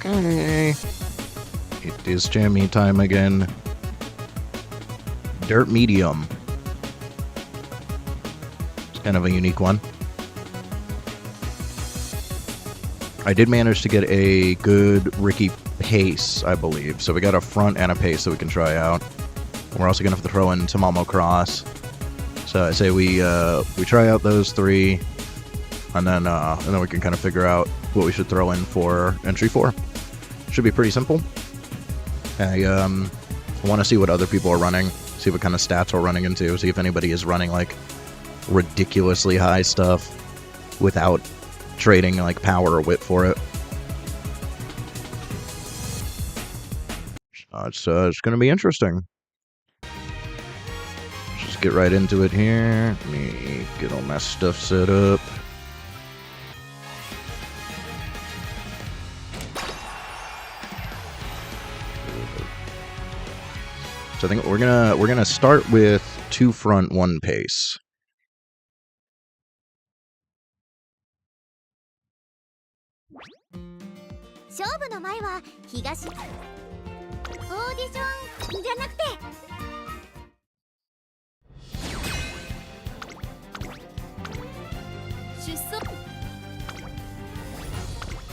Hey, it is jammy time again. Dirt medium. It's kind of a unique one. I did manage to get a good Ricky pace, I believe. So we got a front and a pace that we can try out. We're also gonna have to throw in Tamamo Cross. So I say we try out those three, and then we can kind of figure out what we should throw in for entry 4. Should be pretty simple. I want to see what other people are running, see what kind of stats we're running into, see if anybody is running like ridiculously high stuff without trading like power or wit for it. It's gonna be interesting. Just get right into it here. Let me get all my stuff set up. So I think we're gonna start with 2 front, 1 pace.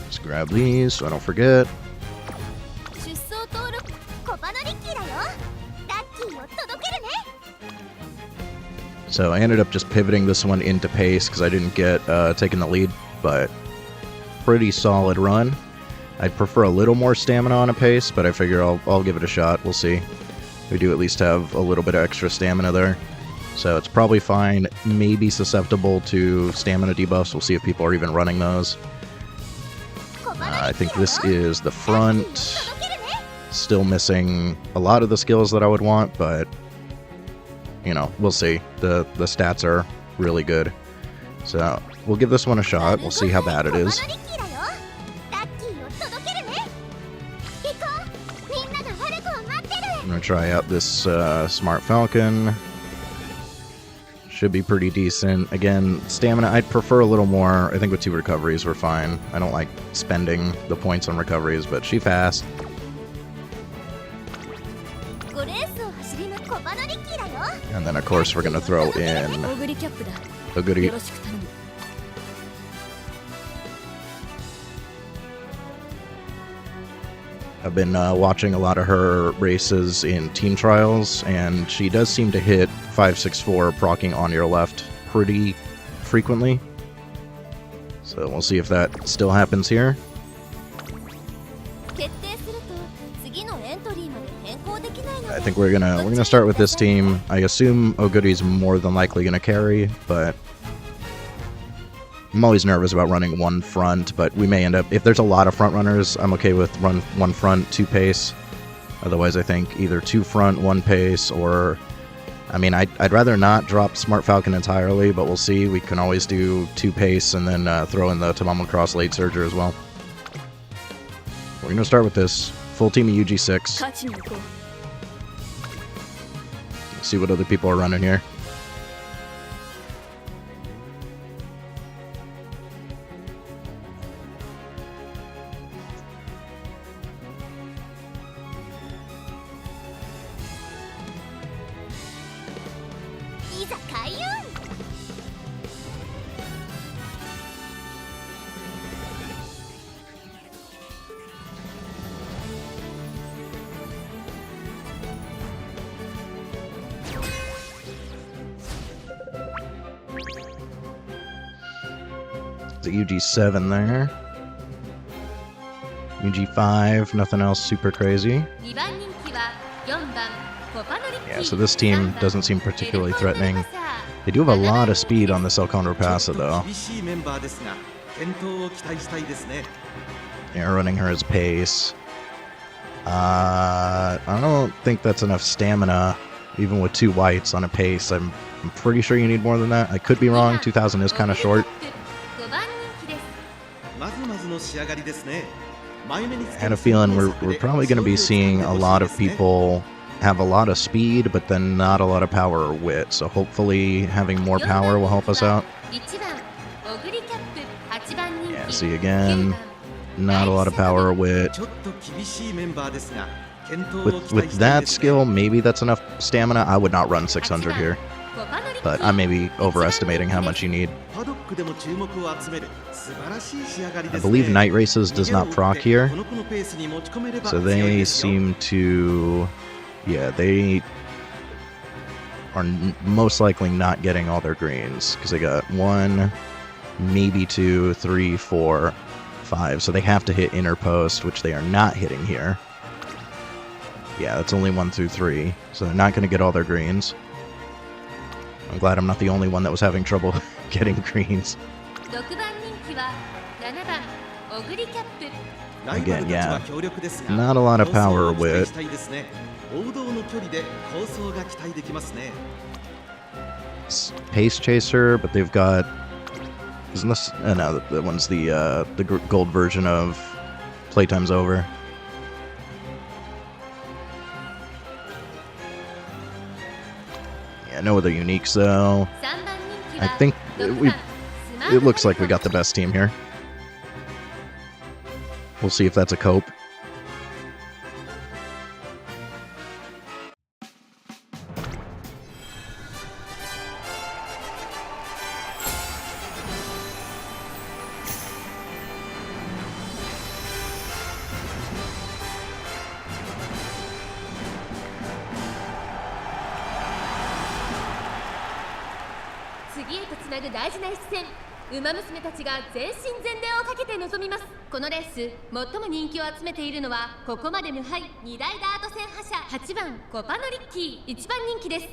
Let's grab these so I don't forget. So I ended up just pivoting this one into pace because I didn't get taking the lead, but pretty solid run. I'd prefer a little more stamina on a pace, but I figure I'll give it a shot. We'll see. We do at least have a little bit of extra stamina there, so it's probably fine. Maybe susceptible to stamina debuffs. We'll see if people are even running those. I think this is the front. Still missing a lot of the skills that I would want, but you know, we'll see. The stats are really good. So we'll give this one a shot. We'll see how bad it is. I'm going to try out this Smart Falcon. Should be pretty decent. Again, stamina, I'd prefer a little more. I think with 2 recoveries we're fine. I don't like spending the points on recoveries, but she fast. And then, of course, we're going to throw in Oguri. I've been watching a lot of her races in team trials, and she does seem to hit 564 proccing on your left pretty frequently. So we'll see if that still happens here. I think we're gonna start with this team. I assume Oguri's more than likely gonna carry, but I'm always nervous about running 1 front, but we may end up, if there's a lot of front runners, I'm okay with run 1 front, 2 pace. Otherwise, I think either 2 front, 1 pace, or, I mean, I'd rather not drop Smart Falcon entirely, but we'll see. We can always do 2 pace and then throw in the Tamamo Cross Late Surger as well. We're gonna start with this full team of UG6. See what other people are running here. The UG7 there. UG5, nothing else super crazy. Yeah, so this team doesn't seem particularly threatening. They do have a lot of speed on this El Condorpasa though. Yeah, running her as pace. I don't think that's enough stamina, even with 2 whites on a pace. I'm pretty sure you need more than that. I could be wrong. 2000 is kind of short. I had a feeling we're probably going to be seeing a lot of people have a lot of speed, but then not a lot of power or wit. So hopefully having more power will help us out. Yeah, see again. Not a lot of power wit. With that skill, maybe that's enough stamina. I would not run 600 here. But I may be overestimating how much you need. I believe Night Races does not proc here. So they seem to... Yeah, they are most likely not getting all their greens. Because they got 1, maybe 2, 3, 4, 5. So they have to hit Inner Post, which they are not hitting here. Yeah, that's only 1 through 3. So they're not going to get all their greens. I'm glad I'm not the only one that was having trouble getting greens. Again, yeah, not a lot of power wit. Pace Chaser, but they've got... Isn't this... no, that one's the gold version of Playtime's Over. Yeah, no other uniques, though. I think it looks like we got the best team here. We'll see if that's a cope. Umamusume たちが全身全霊をかけて臨みます。このレース、最も人気を集めているのはここまで無敗2大ダート戦覇者8番コパノリッキー1番人気です。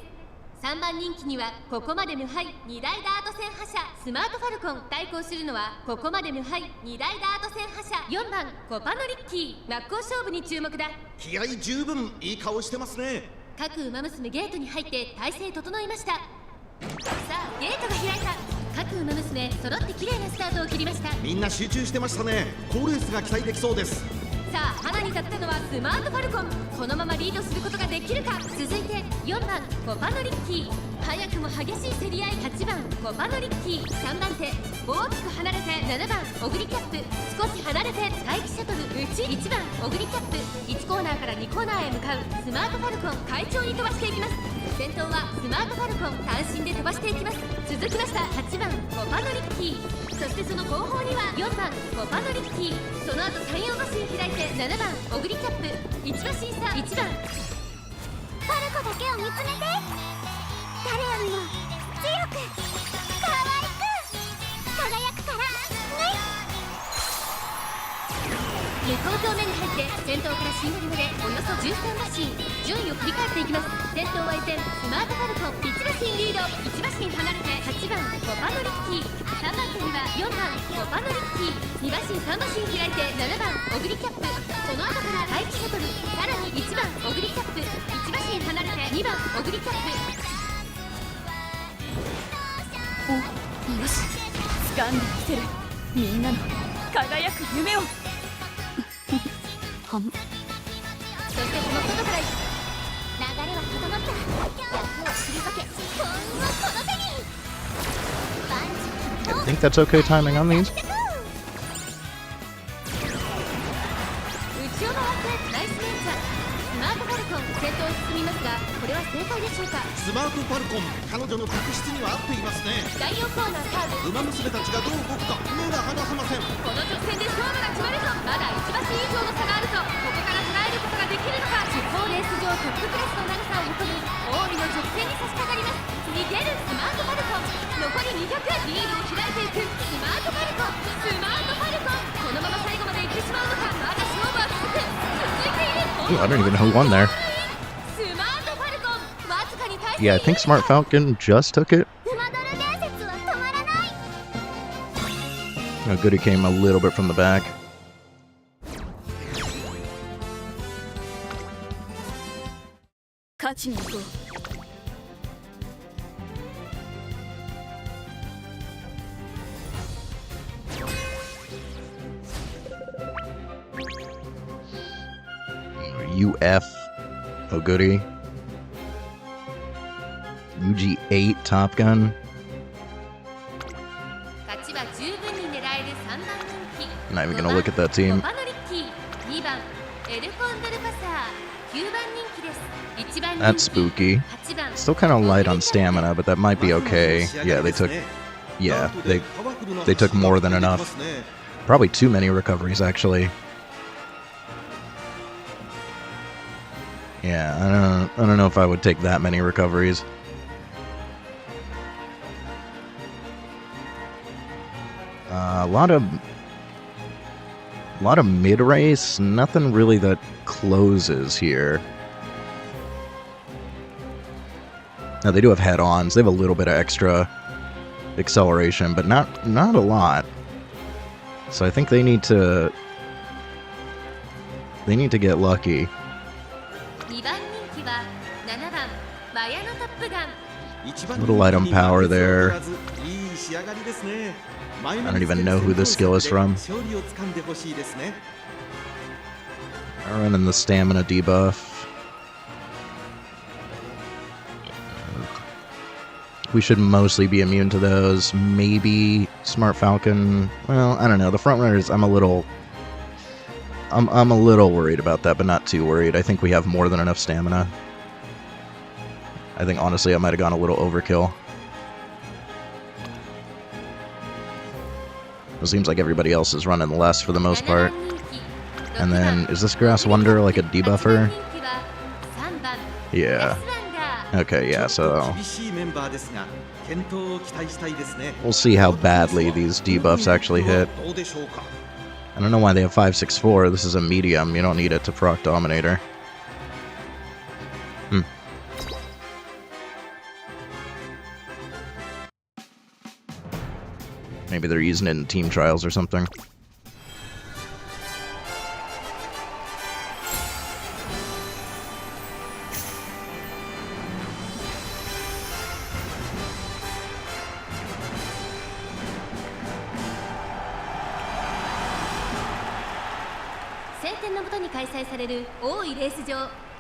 3番人気にはここまで無敗2大ダート戦覇者スマートファルコン、対抗するのはここまで無敗2大ダート戦覇者4番コパノリッキー。真っ向勝負に注目だ。気合十分いい顔してますね。各馬娘ゲートに入って体勢整いました。さあゲートが開いた。各馬娘揃って綺麗なスタートを切りました。みんな集中してましたね。好レースが期待できそうです。さあ花に立ったのはスマートファルコン。このままリードすることができるか。続いて4番コパノリッキー。早くも激しい競り合い。8番コパノリッキー。3番手大きく離れて7番オグリキャップ。少し離れて待機シャトル内。1番オグリキャップ。1コーナーから2コーナーへ向かうスマートファルコン。快調に飛ばしていきます。先頭はスマートファルコン。単身で飛ばしていきます。続きました8番コパノリッキー。そしてその後方には4番コパノリッキー。その後3、4馬身開いて7番オグリキャップ。1馬身差1番。パルコだけを見つめて。誰よりも強く可愛く輝くからね。向こう正面に入って先頭からシングルまでおよそ13馬身。順位を振り返っていきます。先頭は依然スマートファルコン。1馬身リード。1馬身離れて8番コパノリッキー。3番手には4番コパノリッキー。2馬身3馬身開いて7番オグリキャップ。その後から待機シャトル。さらに1番オグリキャップ。1馬身離れて2番オグリキャップ。お、よし、掴んでみせる。みんなの輝く夢を。そしてその外から流れは整った。役を退け幸運はこの手に。I think that's okay timing on these. 内を回ってナイスメンチャー。スマートファルコン先頭を進みますが、これは正解でしょうか。スマートファルコン、彼女の確執には合っていますね。第4コーナーカーブ。馬娘たちがどう動くか目が離せません。この直線で勝負が決まるぞ。まだ1馬身以上の差があるぞ。ここから捉えることができるのか。地方レース場トップクラスの長さを誇り大井の直線に差し掛かります。逃げるスマートファルコン。残り200。リードを開いていくスマートファルコン。スマートファルコン。このまま最後まで行ってしまうのか。まだ勝負は続く。続いている。 Ooh, I don't even know who won there. スマートファルコン。わずかに対 Yeah, I think Smart Falcon just took it. 馬ドル伝説は止まらない。Goody came a little bit from the back. 勝ちに行こう。UF. Oh, goody. UG8 Top Gun. 勝ちは十分に狙える3番人気 Not even gonna look at that コ team. パノリッキー2番エルコンドルパサー9番人気です1番人気 That's spooky. 8番 Still kind of light on stamina, but that might be okay. Yeah, they took more than enough. Probably too many recoveries, actually. Yeah, I don't know if I would take that many recoveries. A lot of mid-race, nothing really that closes here. Now they do have head-ons. They have a little bit of extra acceleration, but not a lot. So I think they need to get lucky. 2番人気は7番マヤのトップガン Little light on power there. I don't even know who this skill is from. I'm running the stamina debuff. We should mostly be immune to those. Maybe Smart Falcon. Well, I don't know. The front runners, I'm a little worried about that, but not too worried. I think we have more than enough stamina. I think honestly I might have gone a little overkill. It seems like everybody else is running less for the most part. And then, is this Grass Wonder like a debuffer? Yeah. Okay, yeah, so we'll see how badly these debuffs actually hit. I don't know why they have 564. This is a medium. You don't need it to proc Dominator. Maybe they're using it in team trials or something.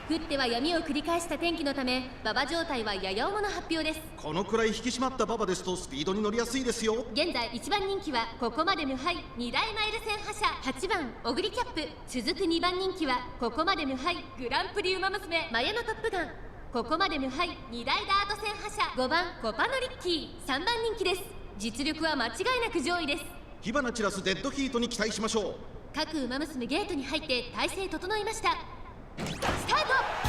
降っては闇を繰り返した天気のため馬場状態はやや重の発表です。このくらい引き締まった馬場ですとスピードに乗りやすいですよ。現在1番人気はここまで無敗2大マイル戦覇者8番オグリキャップ、続く2番人気はここまで無敗グランプリウマ娘マヤのトップガン、ここまで無敗2大ダート戦覇者5番コパノリッキー、3番人気です。実力は間違いなく上位です。火花散らすデッドヒートに期待しましょう。各ウマ娘ゲートに入って体勢整いました。スタート。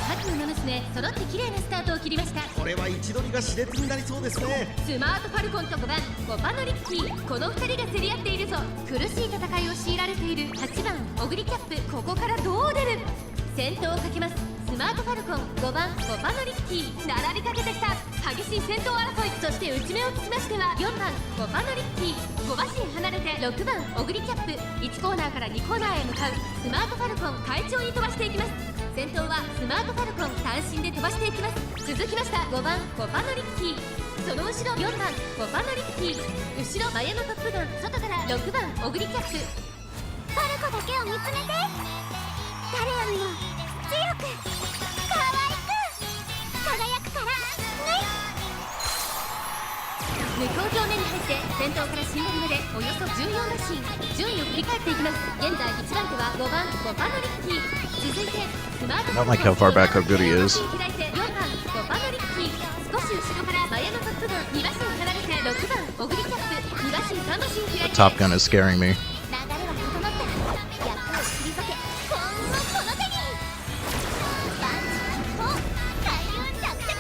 各ウマ娘揃って綺麗なスタートを切りました。これは位置取りが熾烈になりそうですね。スマートファルコンと5番コパノリッキー、この2人が競り合っているぞ。苦しい戦いを強いられている8番オグリキャップ、ここからどう出る。先頭をかけますスマートファルコン5番コパノリッキー、並びかけてきた激しい先頭争い。そして内目をつきましては4番コパノリッキー、5馬身離れて6番オグリキャップ、1コーナーから2コーナーへ向かうスマートファルコン快調に飛ばしていきます。先頭はスマートファルコン単身で飛ばしていきます。続きました5番コパノリッキー、その後ろ4番コパノリッキー、後ろマヤのトップガン、外から6番オグリキャップ。パルコだけを見つめて、誰よりも強く可愛く輝くからね。向こう上面に入って先頭からシンボルまでおよそ14馬身、順位を振り返っていきます。現在1番手は5番コパノリッキー、続いてスマートファルコン I don't like how far back how good he is. 開いて4番コパノリッキー、少し後ろからマヤのトップガン2馬身離れて6番オグリキャップ、2馬身3馬身開いて Top Gun is scaring me. 流れは整ったら役を退け、ほんのこの手に万事一方開運着々。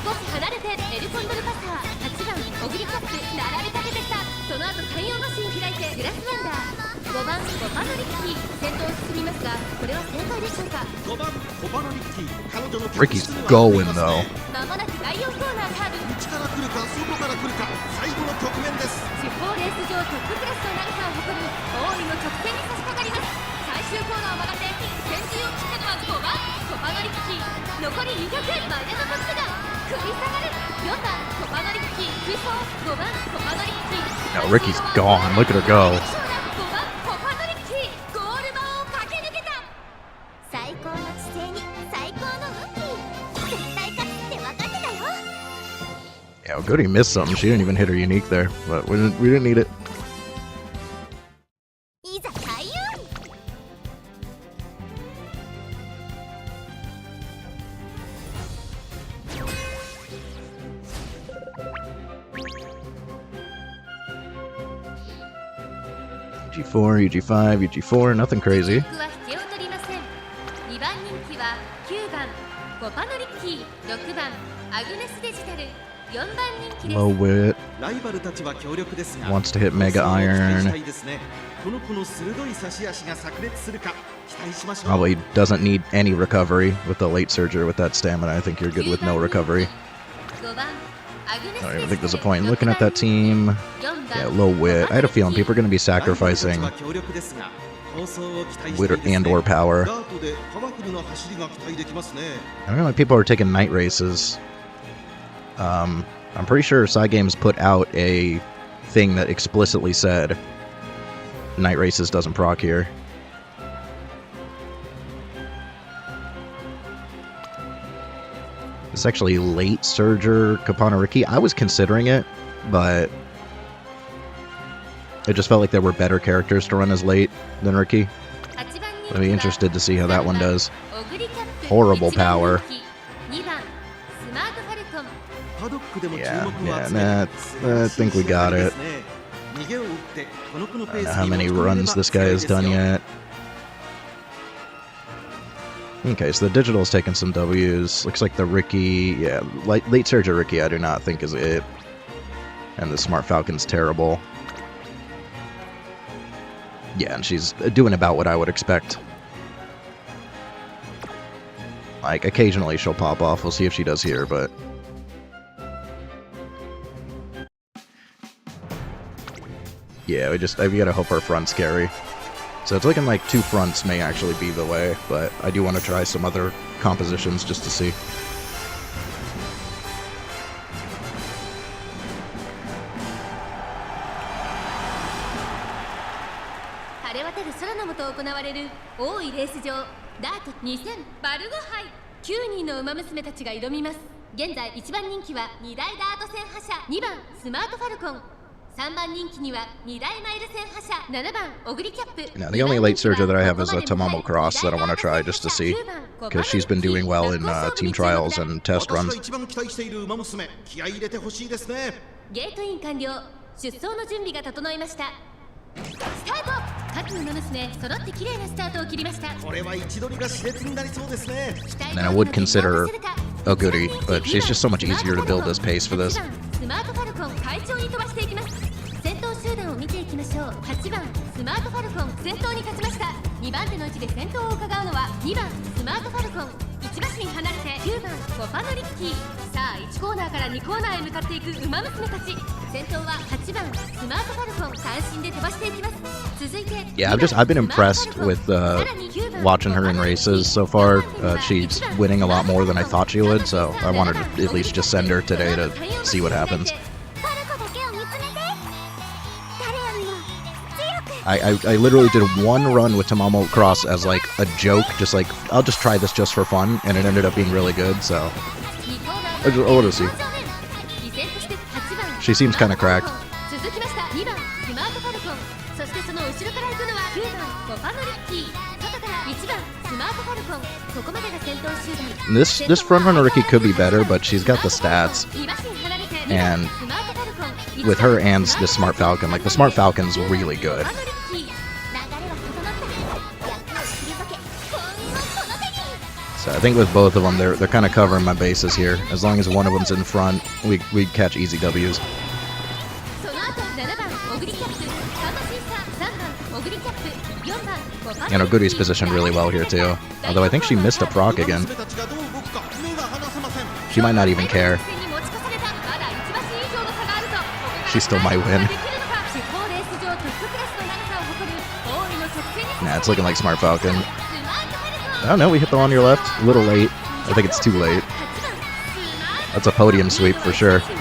少し離れてエルコンドルパサー8番オグリキャップ、並びかけてきた。その後3、4馬身開いてグラスワンダー5番コパノリッキー、先頭を進みますがこれは正解でしょうか。5番コパノリッキー、彼女の Ricky's going though. まもなく第4コーナーカーブ、内から来るか外から来るか、最後の局面です。地方レース場トップクラスの長さを誇る大井の直線に差し掛かります。最終コーナーを曲がって先陣を切ったのは5番コパノリッキー、残り200、マヤのトップガン食い下がる4番コパノリッキー、空走5番コパノリッキー。 Now Ricky's gone. Look at her go. 5番コパノリッキー、ゴール板を駆け抜けた。最高の姿勢に最高の運気、絶対勝つって分かってたよ。Yeah, Goody missed something. She didn't even hit her unique there, but we didn't need it. いざ開運。 UG4, UG5, UG4, nothing crazy. 僕は引けを取りません。2番人気は9番コパノリッキー、6番アグネスデジタル、4番人気です。 Low wit. ライバルたちは強力ですが Wants to hit Mega 期待 Iron. したいですね。この子の鋭い差し足が炸裂するか期待しましょう。 Probably doesn't need any recovery with the late surger with that stamina. I think you're good with no recovery. 5番アグネス I デ don't ジ even think タ there's a ル、 point in looking at that team. 4 Yeah, 番 low wit. I had a feeling people are going to be sacrificing ライバルたちは強力ですが構想を期待したい wit ですね。 and or power. ダートでパワフルな走りが期待できますね。 I don't know why people are taking night races. I'm pretty sure Cygames put out a thing that explicitly said night races doesn't proc here. It's actually late surger Kapanariki. I was considering it, but it just felt like there were better characters to run as late than Ricky. 8番人気 I'd be は interested to see how that one does. オグリキャップ、 Horrible 1番 power. 人気、2番スマートファルコン、パドックでも注 Yeah, 目を yeah, 集め Matt, る I think we got it. 逃げを打ってこの子のペ I ー don't ス know how に many 持ち込めれば runs this guy has done 強いですよ。 yet. Okay, so the digital's taking some W's. Looks like the Ricky, yeah, late surger Ricky I do not think is it. And the Smart Falcon's terrible. Yeah, and she's doing about what I would expect. Like, occasionally she'll pop off. We'll see if she does here, but... Yeah, we gotta hope our front's scary. So it's looking like two fronts may actually be the way, but I do want to try some other compositions just to see. 晴れ渡る空の下行われる大井レース場ダート2000バルゴ杯、9人の馬娘たちが挑みます。現在1番人気は2大ダート戦覇者、2番スマートファルコン、3番人気には2大マイル戦覇者、7番オグリキャップ。 Now, the only late surger that I have is a Tamamo Cross that I want to try just to see, because she's been doing well in team trials and test 私が runs. 一番期待している馬娘、気合い入れてほしいですね。ゲートイン完了、出走の準備が整いました。スタート。各馬娘揃って綺麗なスタートを切りました。これは一度にが熾烈になりそうですね。 And then I would consider a goodie, but she's just so much easier to build this pace for this. スマートファルコン快調に飛ばしていきます。先頭集団を見ていきましょう。8番スマートファルコン先頭に勝ちました。2番手の位置で先頭を伺うのは2番スマートファルコン。1馬身離れて9番コパノリッキー。さあ1コーナーから2コーナーへ向かっていく馬娘たち。先頭は8番スマートファルコン、三振で飛ばしていきます。続いて Yeah, I've been impressed with watching her in races so far. She's winning a lot more than I thought she would, so I wanted to at least just send her today to see what happens. パルコだけを見つめて。誰よりも強く。 I literally did one run with Tamamo Cross as like a joke, just like I'll just try this just for fun, and it ended up being really good. So 2コーナー I want to see. 依然として8番 She seems kind of cracked. 続きました2番スマートファルコン、そしてその後ろから行くのは9番コパノリッキー。外から1番スマートファルコン、ここまでが先頭集団。 This front runner Ricky could be better, but she's got the stats. 2馬身離れて And スマートファルコン With her and the Smart Falcon, like the Smart Falcon's really good. コパノリッキー。流れは整ったら役を退け。幸運をこの手に。 So I think with both of them, they're kind of covering my bases here. As long as one of them's in front, we catch easy W's. その後7番オグリキャップ、3馬身差3番オグリキャップ、4番コパノリッキー。 You know, Goody's positioned really well here too. Although I think she missed a proc again. 馬娘たちがどう動くか目が離せません。 She might not even care. まだ1馬身以上の差があるぞ。 She still might win. できるのか。地方レース場トップクラスの長さを誇る大井の直線に Nah, it's looking like Smart Falcon. スマートファルコン。 I don't know, we hit the one on your left. A little late. I think it's too late. That's a podium sweep for sure. 7番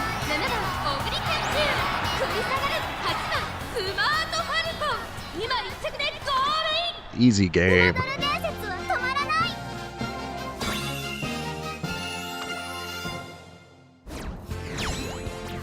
オグリキャップ、繰り下がる8番スマートファルコン。今1着でゴールイン。 Easy game. バル伝説は止まらない。 5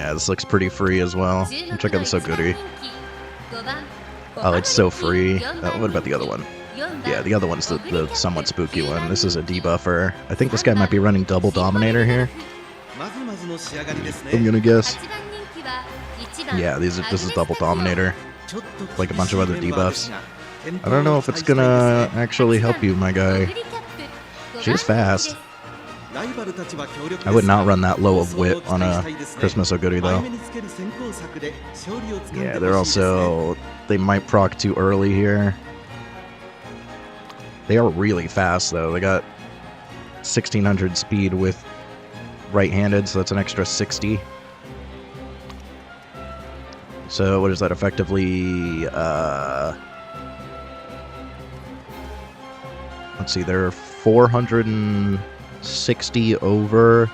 Yeah, this looks pretty free as well. Check out the Soguri. Oh, it's so free. What about the other one? Yeah, the other one's the somewhat spooky one. This is a debuffer. I think this guy might be running double Dominator here. I'm gonna guess. Yeah, this is double Dominator. Like a bunch of other debuffs. I don't know if it's gonna actually help you, my guy. She's fast. I would not run that low of wit on a Christmas Oguri though. Yeah, they're also... They might proc too early here. They are really fast though. They got 1600 speed with right-handed, so that's an extra 60. So what is that effectively? Let's see, they're 460 over,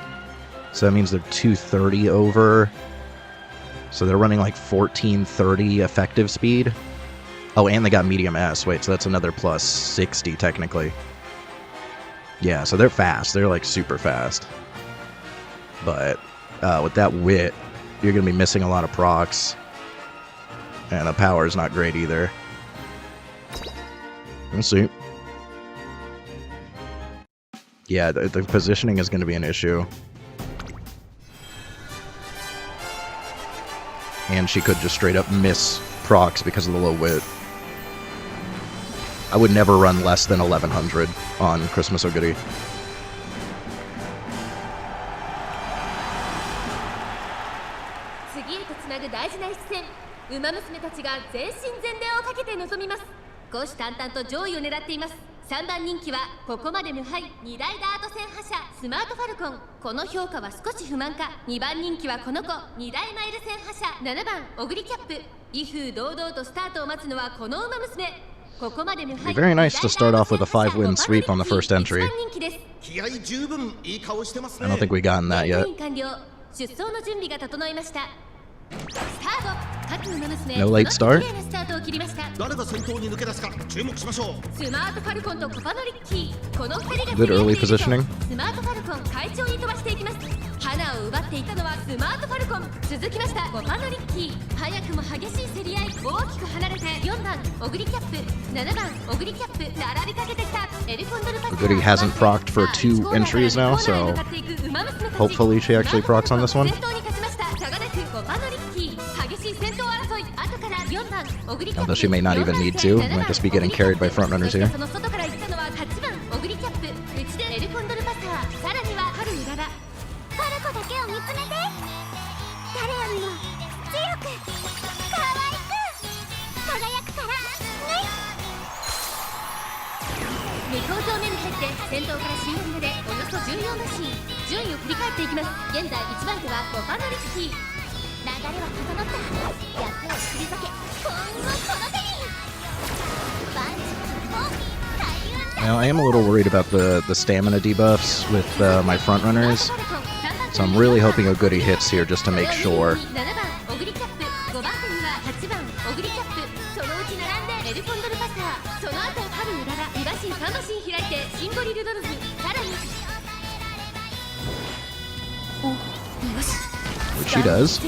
so that means they're 230 over. So they're running like 1430 effective speed. Oh, and they got medium S. Wait, so that's another plus 60 technically. Yeah, so they're fast. They're like super fast. But with that wit, you're going to be missing a lot of procs. And the power is not great either. We'll see. Yeah, the positioning is going to be an issue. And she could just straight up miss procs because of the low wit. I would never run less than 1100 on Christmas Oguri. It'd be very nice to start off with a 5-win sweep on the first entry. I don't think we've gotten that yet. No late start. Good early positioning. Oguri hasn't procced for 2 entries now, so hopefully she actually procs on this one. Although she may not even need to. Might just be getting carried by frontrunners here. Now, I am a little worried about the stamina debuffs with my frontrunners, so I'm really hoping Oguri hits here just to make sure. Which she does.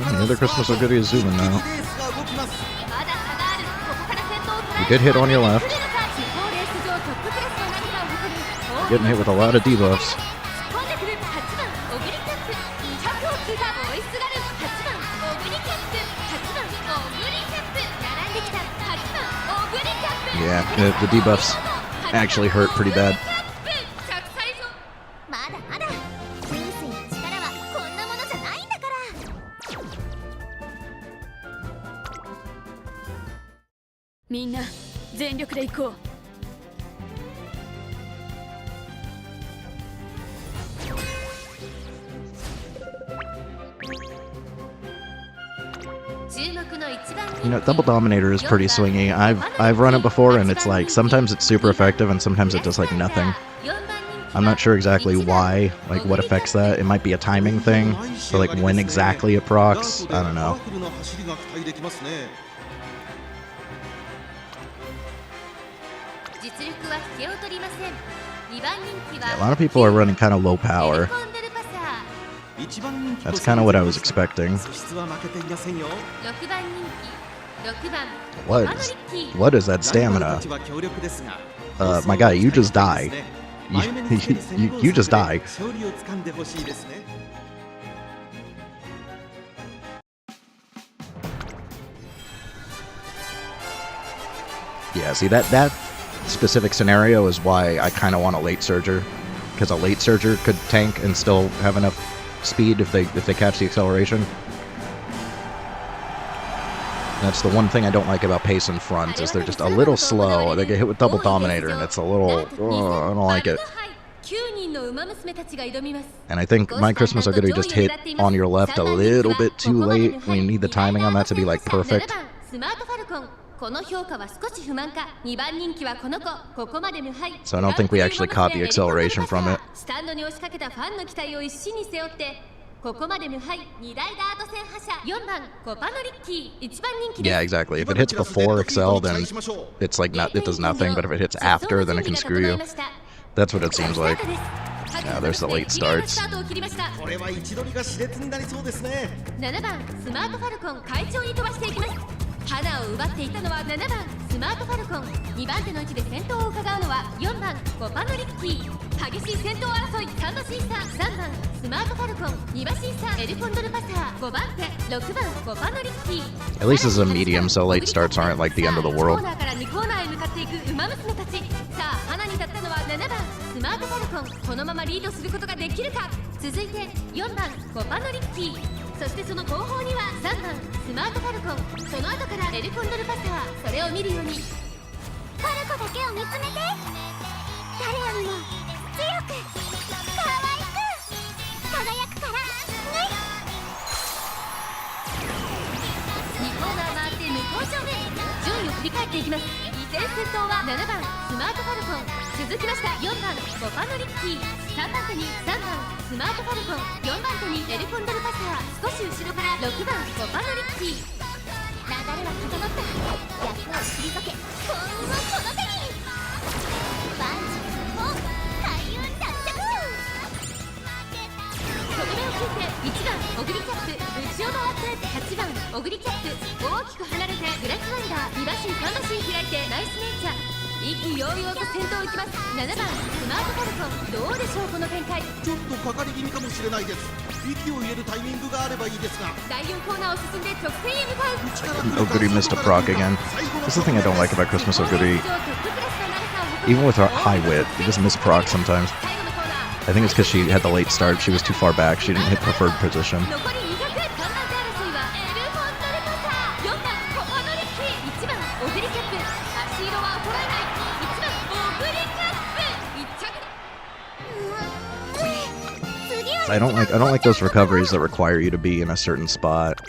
Another Christmas Oguri is zooming now. You good hit on your left. Getting hit with a lot of debuffs. Yeah, the debuffs actually hurt pretty bad. You know, Double Dominator is pretty swingy. I've run it before, and it's like sometimes it's super effective, and sometimes it does like nothing. I'm not sure exactly why, like what affects that. It might be a timing thing, so like when exactly it procs, I don't know. Yeah, a lot of people are running kind of low power. That's kind of what I was expecting. What is that stamina? My guy, you just die. You just die. Yeah, see that specific scenario is why I kind of want a late surger, because a late surger could tank and still have enough speed if they catch the acceleration. That's the one thing I don't like about pace in front, is they're just a little slow. They get hit with double dominator and it's a little, I don't like it. And I think my Christmas Oguri just hit on your left a little bit too late. We need the timing on that to be like perfect. So I don't think we actually caught the acceleration from it. Yeah, exactly. If it hits before Excel, then it's like it does nothing, but if it hits after, then it can screw you. That's what it seems like. Yeah, there's the late starts. At least it's a medium, so late starts aren't like the end of the world. Oguri missed a proc again. That's the thing I don't like about Christmas Oguri. Even with her high wit, you just miss proc sometimes. I think it's because she had the late start. She was too far back. She didn't hit preferred position. I don't like those recoveries that require you to be in a certain spot.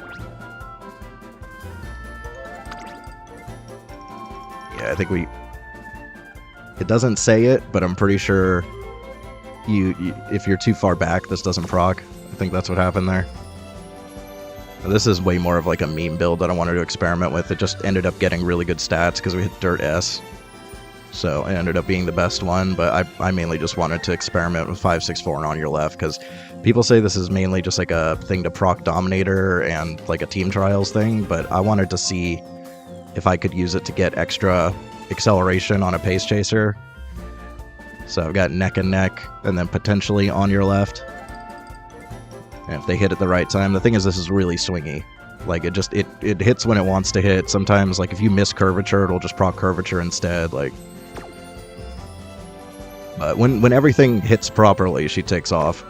Yeah, I think it doesn't say it, but I'm pretty sure if you're too far back, this doesn't proc. I think that's what happened there. This is way more of like a meme build that I wanted to experiment with. It just ended up getting really good stats because we hit Dirt S. So it ended up being the best one, but I mainly just wanted to experiment with 564 and on your left, because people say this is mainly just like a thing to proc Dominator and like a team trials thing, but I wanted to see if I could use it to get extra acceleration on a pace chaser. So I've got neck and neck, and then potentially on your left. And if they hit at the right time, the thing is this is really swingy. Like it hits when it wants to hit. Sometimes like if you miss curvature, it'll just proc curvature instead. Like, but when everything hits properly, she takes off.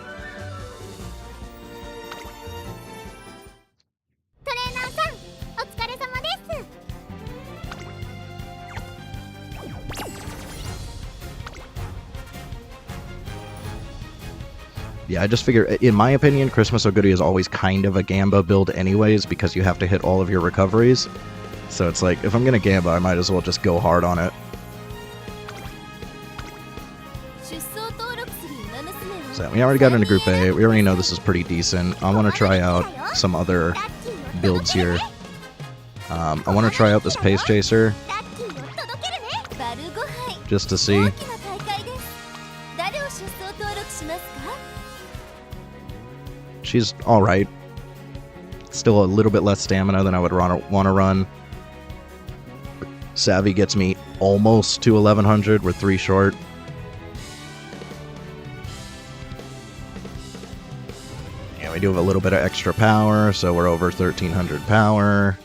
Yeah, I just figure, in my opinion, Christmas Oguri is always kind of a Gamba build anyways, because you have to hit all of your recoveries. So it's like, if I'm gonna Gamba, I might as well just go hard on it. 登録するウマ娘を So we already got into Group A. We already know this is pretty decent. I want to try out some other ラッキーを builds here. I want to try out this Pace Chaser ラッキーを届けるねバルゴ杯 just to see. 大きな大会です誰を出走登録しますか She's alright. Still a little bit less stamina than I would want to run. Savvy gets me almost to 1100. We're 3 short. Yeah, we do have a little bit of extra power, so we're over 1300 power.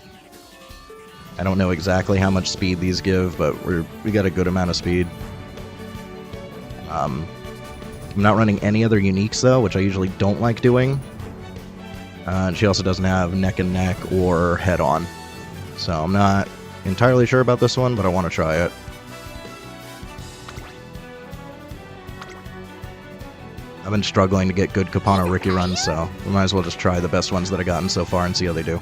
I don't know exactly how much speed these give, but we got a good amount of speed. I'm not running any other uniques though, which I usually don't like doing. And she also doesn't have neck and neck or head on. So I'm not entirely sure about this one, but I want to try it. I've been struggling to get good Kapano Ricky runs, so we might as well just try the best ones that I've gotten so far and see how they do.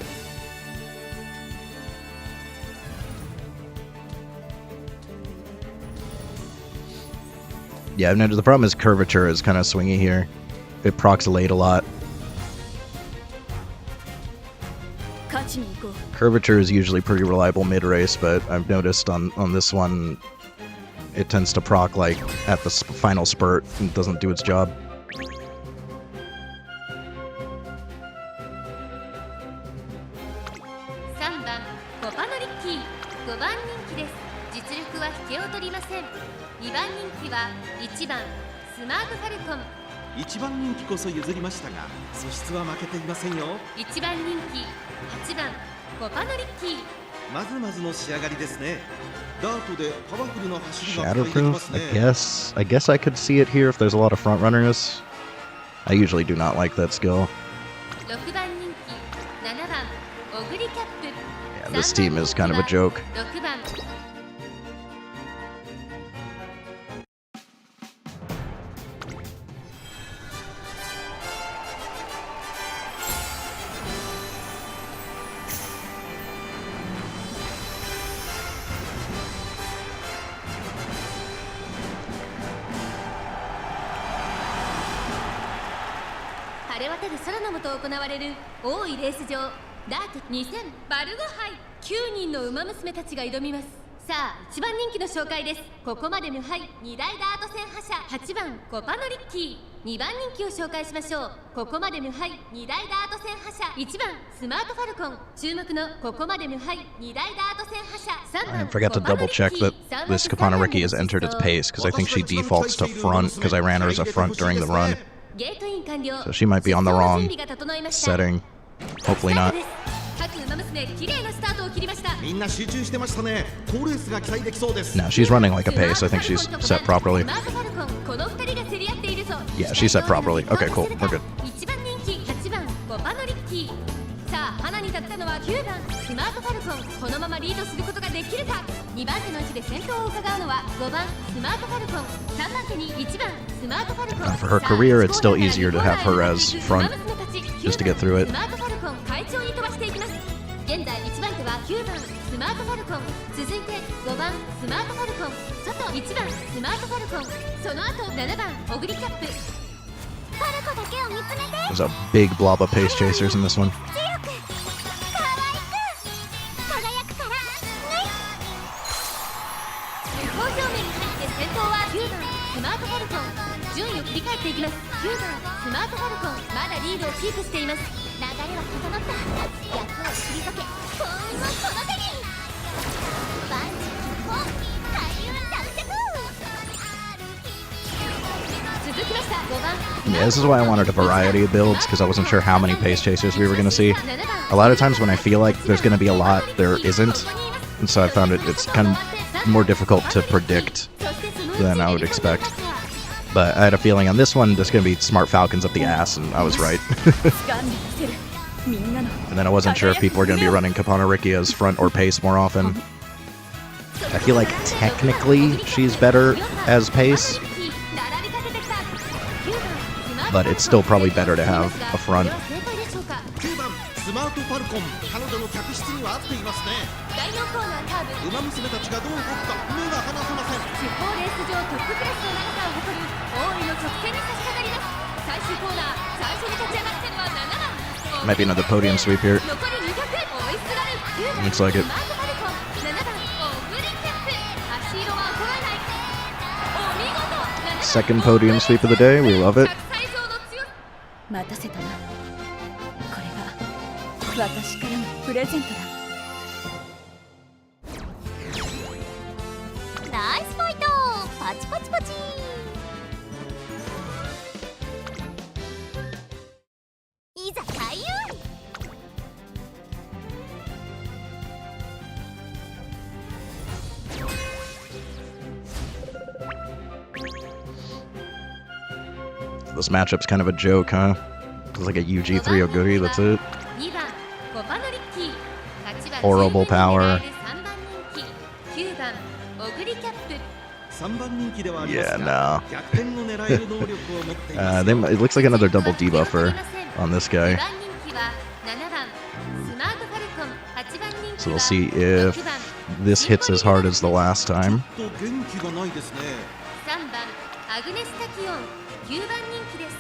Yeah, no, the problem is curvature is kind of swingy here. It procs late a lot. 勝ちに行こう Curvature is usually pretty reliable mid-race, but I've noticed on this one, it tends to proc like at the final spurt and doesn't do its job. 3番コパノリッキー5番人気です実力は引けを取りません2番人気は1番スマートファルコン1番人気こそ譲りましたが素質は負けていませんよ1番人気8番コパノリッキーまずまずの仕上がりですねダートでパワフルな走りが期待できます Shatterproof? ね I guess I could see it here if there's a lot of front runners. I usually do not like that skill. 6番人気7番オグリキャップ Yeah, this team is kind of a joke. 6番 晴れ渡る空の下行われる大井レース場ダート2000バルゴ杯9人の馬娘たちが挑みますさあ1番人気の紹介ですここまで無敗2大ダート戦覇者8番コパノリッキー2番人気を紹介しましょうここまで無敗2大ダート戦覇者1番スマートファルコン注目のここまで無敗2大ダート戦覇者3 I 番 forgot to double check that this Kapana Ricky has entered its pace, because I think she defaults to front, because I ran her as a front during the run. ゲートイン完了 So she might be on the wrong 準備が整いました setting. Hopefully not. 各馬娘綺麗なスタートを切りましたみんな集中してましたね好レースが期待できそうです No, she's running like a pace. I think she's set properly. スマートファルコンこの2人が競り合っているぞ Yeah, she's set properly. Okay, cool. We're good. 1番人気8番コパノリッキーさあ花に立ったのは9番スマートファルコンこのままリードすることができるか2番手の位置で先頭を伺うのは5番スマートファルコン3番手に1番スマートファルコン And for her career, it's still easier to have her as front just to get through it. スマートファルコン快調に飛ばしていきます現在1番手は9番スマートファルコン続いて5番スマートファルコン外1番スマートファルコンその後7番オグリキャップパルコだけを見つめて There's a big blob of pace chasers in this one. 強く可愛く輝くからね向表面に入って先頭は9番スマートファルコン順位を振り返っていきます9番スマートファルコンまだリードをキープしています流れは整った役を退け幸運をこの手に万事結婚開運探索続きました5番 Yeah, this is why I wanted a variety of builds, because I wasn't sure how many pace chasers we were going to see. 7番 A lot of times when I feel like there's going to be a lot, there isn't. And so I found it's kind of more difficult to predict than I would expect. But I had a feeling on this one, there's going to be smart falcons up the ass, and I was right. 掴んでみせるみんなの And then I wasn't sure if people were going to be running Kapana Ricky as front or pace more often. I feel like technically she's better as pace, but it's still probably better to have a front. 9番スマートファルコン彼女の客室には合っていますね第4コーナーカーブ馬娘たちがどう動くか目が離せません地方レース場トップクラスの長さを誇る大井の直線に差し掛かります。最終コーナー最初に立ち上がってるのは7番 Might be another podium sweep here. 残り200追いすがる9番 Looks like it. スマートファルコン7番オグリキャップ足色は衰えないお見事 Second podium sweep of the day. We love it. 100歳以上の強さ待たせたな。これが私からのプレゼントだ。ナイスファイトパチパチパチいざ開運 This matchup's kind of a joke, huh? It's like a UG3 Oguri, that's it. 2番コパノリッキー8番 Horrible power. 3番人気9番オグリキャップ3番人気ではあります Yeah, が no. 逆転の狙える能力を持っています It looks like another double debuffer on this 2 guy. 番人気は7番スマートファルコン8番人 So 気 we'll は see if 6番 this hits as hard as the last time. ちょっと元気がないですね3番アグネスタキオン9番人気です。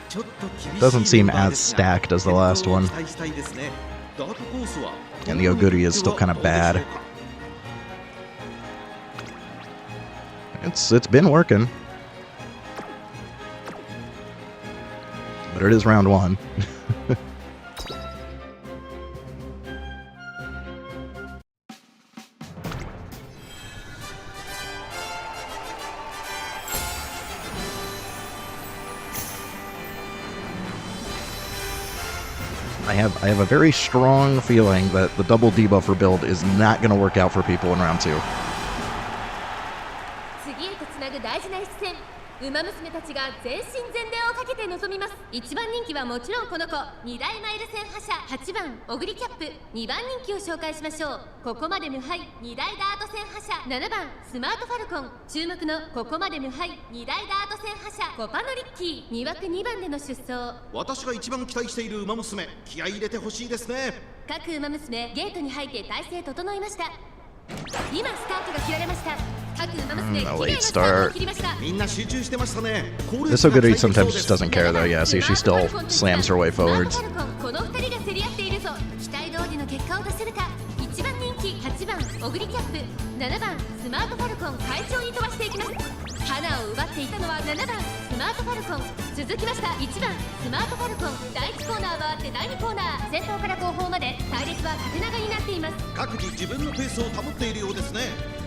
ちょっと厳しい Doesn't seem メンバー as ですが stacked as the last one. 健闘を期待したいですねダートコースは And the Oguri is still kind of bad. It's been working. But it is round one. I have a very strong feeling that the double debuffer build is not going to work out for people in round two. 次へとつなぐ大事な一戦。ウマ娘たちが全身全霊をかけて臨みます。1番人気はもちろんこの子2大マイル戦覇者8番オグリキャップ2番人気を紹介しましょう。ここまで無敗2大ダート戦覇者7番スマートファルコン注目のここまで無敗2大ダート戦覇者コパノリッキー2枠2番での出走。私が一番期待している馬娘気合い入れてほしいですね各馬娘ゲートに入って体勢整いました。今スタートが切られました。各馬娘綺麗なスタートを切りました。みんな集中してましたね This Oguri sometimes just doesn't care though. Yeah, see, she still slams her way forwards. この2人が競り合っているぞ。期待通りの結果を出せるか。1番人気8番オグリキャップ7番スマートファルコン快調に飛ばしていきます。花を奪っていたのは7番スマートファルコン続きました1番スマートファルコン第1コーナーはあって第2コーナー先頭から後方まで隊列は縦長になっています。各自自分のペースを保っているようですね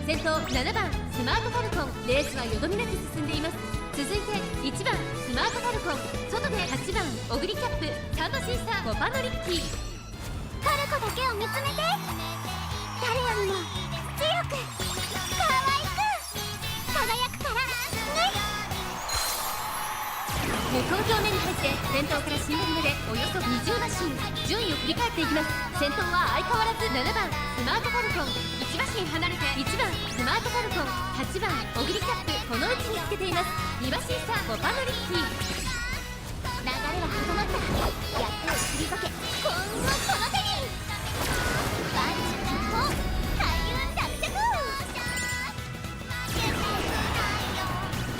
先頭7番スマートファルコンレースはよどみなく進んでいます。続いて1番スマートファルコン外で8番オグリキャップ3馬審査コパノリッキーパルコだけを見つめて誰よりも強く可愛く輝くからね向こう上面に入って先頭から新馬までおよそ20馬身順位を振り返っていきます。先頭は相変わらず7番スマートファルコン1馬身離れて1番スマートファルコン8番オグリキャップこの位置につけています。2馬審査コパノリッキー流れは始まったやっと退け幸運をこの手に万事一本開運落着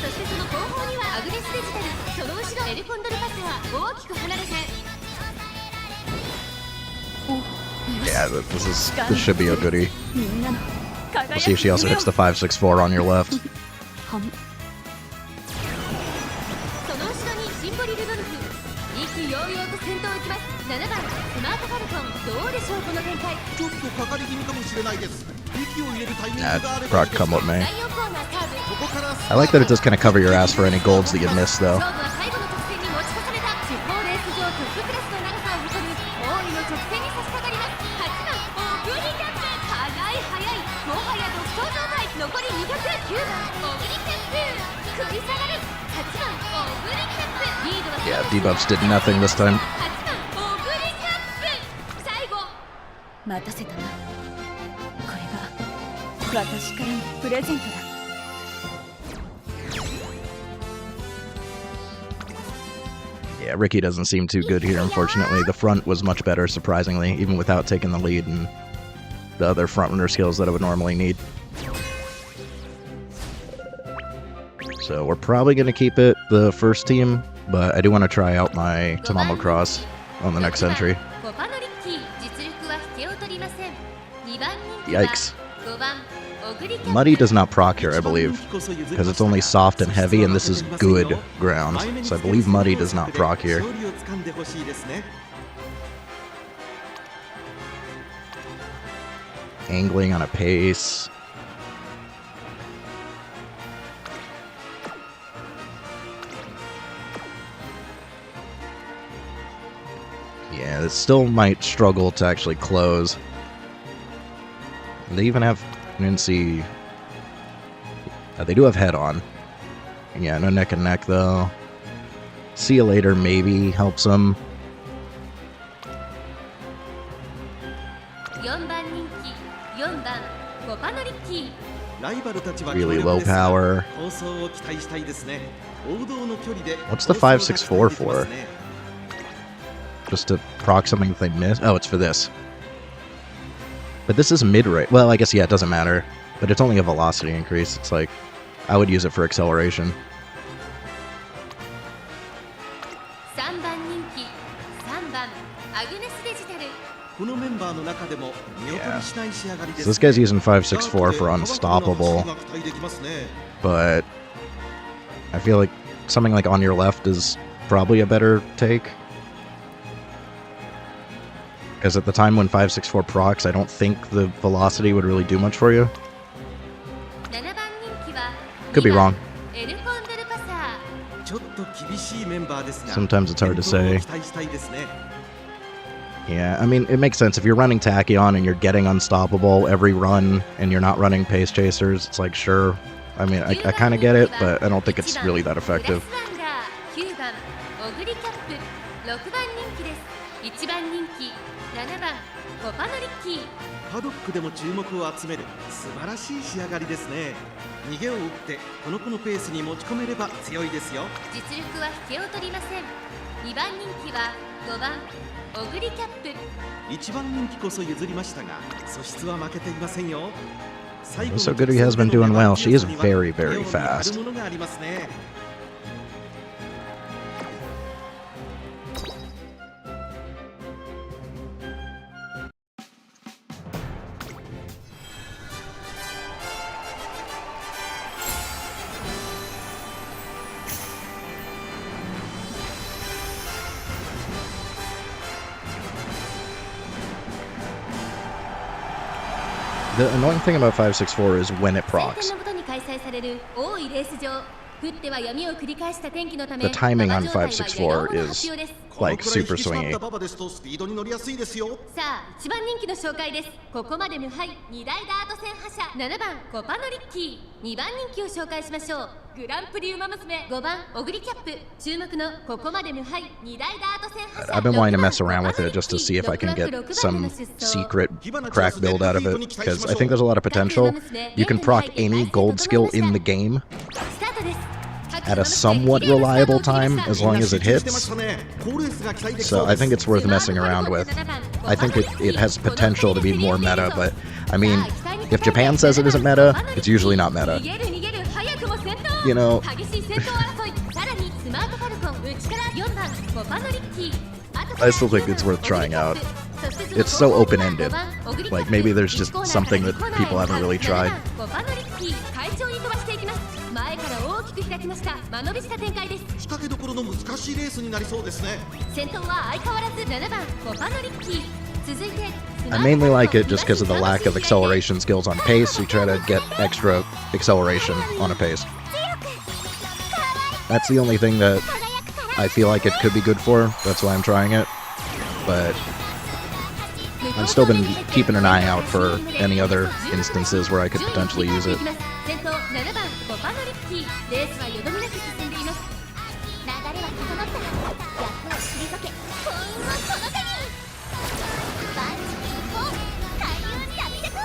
そしてその後方にはアグネスデジタルその後ろエルコンドルパサー大きく離れて Yeah, this should be Oguri. みんなの We'll see if she also hits the 564 on your left. はんその後ろにシンボリルドルフ意気揚々と先頭を行きます。7番スマートファルコンどうでしょうこの展開。ちょっとかかり気味かもしれないです息を入れるタイミング Nah, があれば Brock, come with me. 第4コーナーカーブここから I like that it does kind of cover your ass for any golds that you miss, though. 勝負は最後の直線に持ち越された地方レース場トップクラスの長さを誇る大井の直線に差し掛かります。8番オグリキャップ速い速いもはや独走状態残り200 9番オグリキャップ食い下がる8番オグリキャップリードは Yeah, debuffs did nothing this time. 8番オグリキャップ最後待たせたな。これが私からのプレゼントだ。Yeah, Ricky doesn't seem too good here, unfortunately. The front was much better, surprisingly, even without taking the lead and the other front runner skills that I would normally need. So we're probably going to keep it the first team, but I do want to try out my Tamamo Cross on the next entry. コパノリッキー実力は引けを取りません。2番人気 Yikes. は5番オグリキャップ Muddy does not proc here, I believe, because it's only soft and heavy, and this is good ground. So I believe Muddy does not proc here. Angling on a pace. Yeah, it still might struggle to actually close. They even have... I didn't see... they do have head on. Yeah, no neck and neck, though. See you later maybe helps them. 4番人気4番コパノリッキー Really low power. What's the 564 for? Just to proc something if they miss? Oh, it's for this. But this is mid-range. Well, I guess, yeah, it doesn't matter. But it's only a velocity increase. It's like, I would use it for acceleration. 3番人気3番アグネスデジタル Yeah. So this guy's using 564 for unstoppable. But I feel like something like on your left is probably a better take. Because at the time when 564 procs, I don't think the velocity would really do much for you. 7番人気は Could be wrong. エルコンドルパサー Sometimes it's hard to say. Yeah, I mean, it makes sense. If you're running Tachyon and you're getting unstoppable every run and you're not running pace chasers, it's like, sure. I mean, I kind of get it, but I don't think it's really that effective. 9番オグリキャップ6番人気です1番人気7番コパノリッキーパドックでも注目を集める素晴らしい仕上がりですね。逃げを打ってこの子のペースに持ち込めれば強いですよ。実力は引けを取りません2番人気は5番オグリキャップ1番人気こそ譲りましたが素質は負けていませんよ。 So Goody has been doing well. She is very, very fast. The annoying thing about 564 is when it procs. The timing on 564 is like super swingy. さあ1番人気の紹介ですここまで無敗2大ダート戦覇者7番コパノリッキー2番人気を紹介しましょうグランプリウマ娘5番オグリキャップ注目のここまで無敗2大ダート戦覇者 I've been wanting to mess around with it just to see if I can get some secret crack build out of it, because I think there's a lot of potential. You can proc any gold skill in the game at a somewhat reliable time as long as it hits. So I think it's worth messing around with. I think it has potential to be more meta, but I mean, if Japan says it isn't meta, it's usually not meta. You know, I still think it's worth trying out. It's so open-ended. Like, maybe there's just something that people haven't really tried. 前から大きく開きました間延びした展開です仕掛けどころの難しいレースになりそうですね先頭は相変わらず7番コパノリッキー続いて I mainly like it just because of the lack of acceleration skills on pace. You try to get extra acceleration on a pace. That's the only thing that I feel like it could be good for. That's why I'm trying it. But I've still been keeping an eye out for any other instances where I could potentially use it. 先頭7番コパノリッキーレースはよどみなく進んでいます流れは整ったら役を退け幸運はこの手に万事一本開運着々